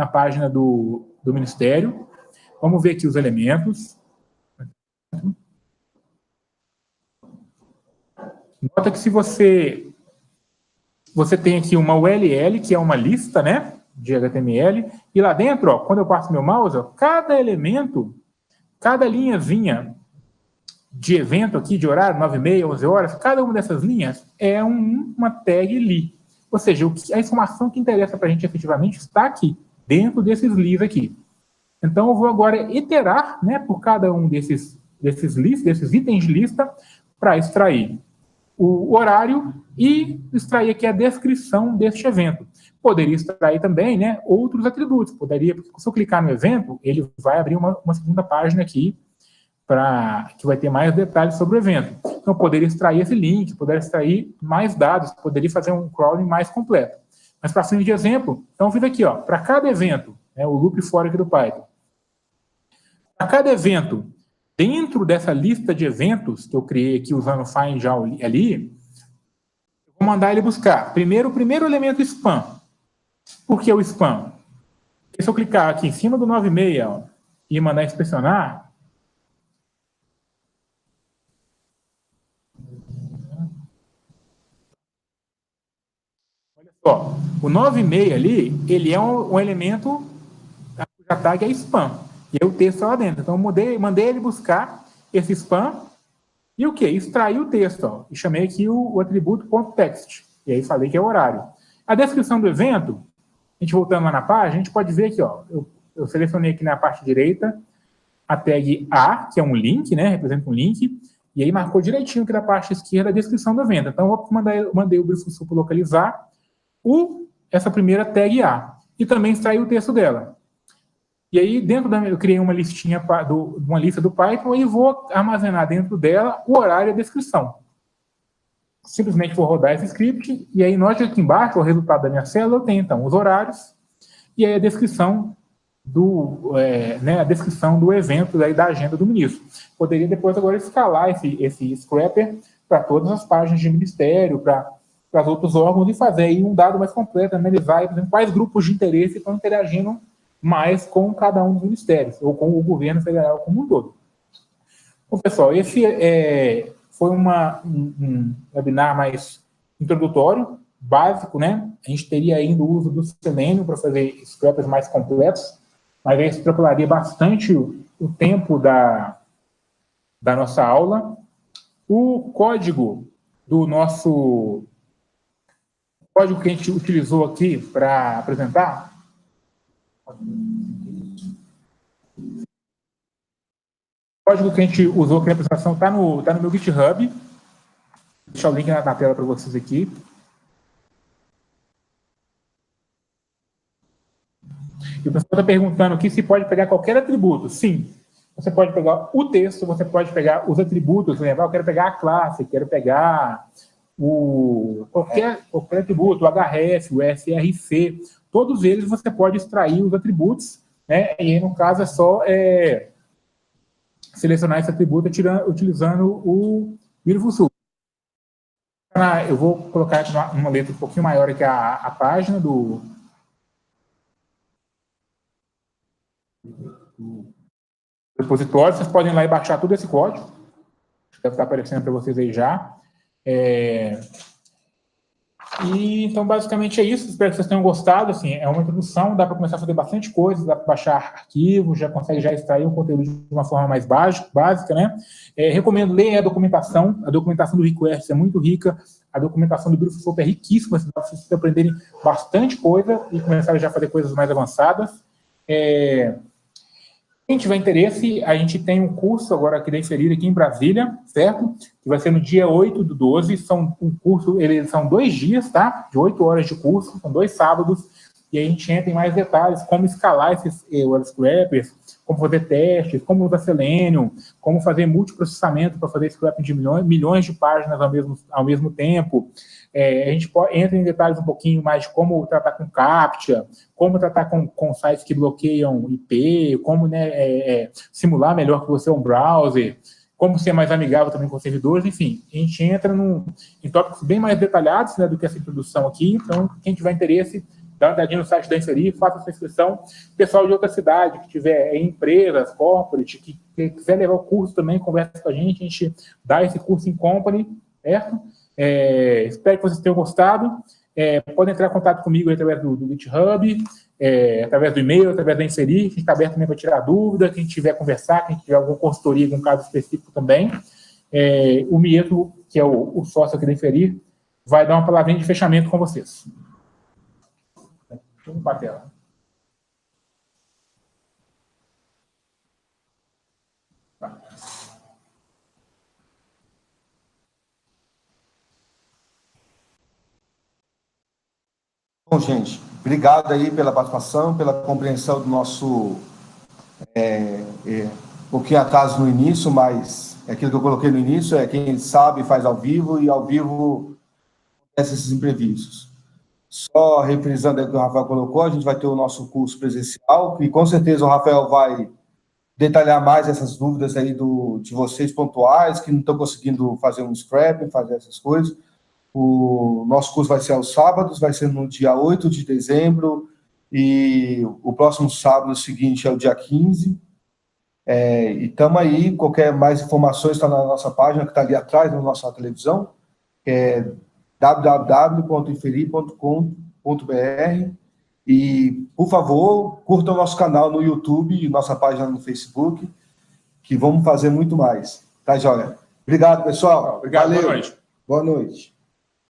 página do Ministério, vamos ver aqui os elementos. Nota que se você tem aqui uma URL, que é uma lista, né, de HTML, e lá dentro, ó, quando eu passo meu mouse, ó, cada elemento, cada linhazinha de evento aqui, de horário, 9h30, 11 horas, cada uma dessas linhas é uma tag li. Ou seja, a informação que interessa para a gente efetivamente está aqui, dentro desses lis aqui. Então, eu vou agora iterar, né, por cada um desses lis, desses itens de lista, para extrair o horário e extrair aqui a descrição deste evento. Poderia extrair também, né, outros atributos. Poderia, porque se eu clicar no evento, ele vai abrir uma segunda página aqui, que vai ter mais detalhes sobre o evento. Então, eu poderia extrair esse link, poderia extrair mais dados, poderia fazer um crawling mais completo. Mas, para fins de exemplo, então eu fiz aqui, para cada evento, né, o loop for aqui do Python. Para cada evento, dentro dessa lista de eventos que eu criei aqui usando o find all ali, eu vou mandar ele buscar primeiro o primeiro elemento spam. Por que o spam? Porque se eu clicar aqui em cima do 9h30 e mandar inspecionar, ó, o 9h30 ali, ele é um elemento, a tag é spam, e aí o texto está lá dentro. Então, eu mandei ele buscar esse spam, e o quê? Extraí o texto, ó, e chamei aqui o atributo .text, e aí falei que é o horário. A descrição do evento, a gente voltando lá na página, a gente pode ver aqui, ó, eu selecionei aqui na parte direita a tag A, que é um link, né, representa um link, e aí marcou direitinho aqui na parte esquerda a descrição do evento. Então, eu mandei o Beautiful Soup localizar essa primeira tag A, e também extrair o texto dela. E aí, eu criei uma listinha, uma lista do Python, e vou armazenar dentro dela o horário e a descrição. Simplesmente vou rodar esse script, e aí, note aqui embaixo, o resultado da minha célula, eu tenho, então, os horários, e aí a descrição a descrição do evento da agenda do ministro. Poderia depois agora escalar esse scrapper para todas as páginas de ministério, para os outros órgãos, e fazer aí um dado mais completo, analisar, por exemplo, quais grupos de interesse estão interagindo mais com cada um dos ministérios, ou com o governo federal como um todo. Bom, pessoal, esse foi um webinar mais introdutório, básico, né? A gente teria ainda o uso do Selenium para fazer scrappers mais completos, mas aí extrapolaria bastante o tempo da nossa aula. O código código que a gente utilizou aqui para apresentar, o código que a gente usou aqui na apresentação está no meu GitHub. Vou deixar o link na tela para vocês aqui. E o pessoal está perguntando aqui se pode pegar qualquer atributo. Sim, você pode pegar o texto, você pode pegar os atributos, lembrar, eu quero pegar a classe, quero pegar qualquer atributo, o href, o src, todos eles você pode extrair os atributos, né? E aí, no caso, é só selecionar esse atributo utilizando o Beautiful Soup. Eu vou colocar aqui uma letra um pouquinho maior aqui a página do repositório. Vocês podem ir lá e baixar todo esse código. Deve estar aparecendo para vocês aí já. E, então, basicamente é isso. Espero que vocês tenham gostado. Assim, é uma introdução, dá para começar a fazer bastante coisa, dá para baixar arquivos, já consegue já extrair o conteúdo de uma forma mais básica, né? Recomendo ler a documentação do request é muito rica, a documentação do Beautiful Soup é riquíssima, para vocês aprenderem bastante coisa e começarem já a fazer coisas mais avançadas. Quem tiver interesse, a gente tem um curso agora aqui da Inferir, aqui em Brasília, certo? Que vai ser no dia 8/12, são 2 dias, tá? De 8 horas de curso, são 2 sábados, e a gente entra em mais detalhes, como escalar esses web scrapers, como fazer testes, como usar Selenium, como fazer multiprocessamento para fazer scrapping de milhões de páginas ao mesmo tempo. A gente entra em detalhes um pouquinho mais de como tratar com CAPTCHA, como tratar com sites que bloqueiam IP, como simular melhor que você um browser, como ser mais amigável também com servidores, enfim. A gente entra em tópicos bem mais detalhados, né, do que essa introdução aqui. Então, quem tiver interesse, dá uma olhadinha no site da Inferir, faça sua inscrição. Pessoal de outra cidade, que tiver empresas, corporate, que quiser levar o curso também, conversa com a gente dá esse curso em company, certo? Espero que vocês tenham gostado. Podem entrar em contato comigo através do GitHub, através do e-mail, através da Inferir. A gente está aberto também para tirar dúvida, quem tiver conversar, quem tiver alguma consultoria, algum caso específico também. O Mieto, que é o sócio aqui da Inferir, vai dar uma palavrinha de fechamento com vocês. Vamos para a tela. Bom, gente, obrigado aí pela participação, pela compreensão do nosso um pouquinho atraso no início, mas aquilo que eu coloquei no início quem sabe faz ao vivo, e ao vivo acontecem esses imprevistos. Só reprisando o que o Rafael colocou, a gente vai ter o nosso curso presencial, e com certeza o Rafael vai detalhar mais essas dúvidas aí de vocês pontuais, que não estão conseguindo fazer um scrapping, fazer essas coisas. O nosso curso vai ser aos sábados, vai ser no dia 8 de dezembro, e o próximo sábado seguinte é o dia 15. E estamos aí, qualquer mais informações está na nossa página, que está ali atrás na nossa televisão, que é www.inferir.com.br. E, por favor, curta o nosso canal no YouTube e nossa página no Facebook, que vamos fazer muito mais. Tá, joia? Obrigado, pessoal. Obrigado, valeu. boa noite. Boa noite.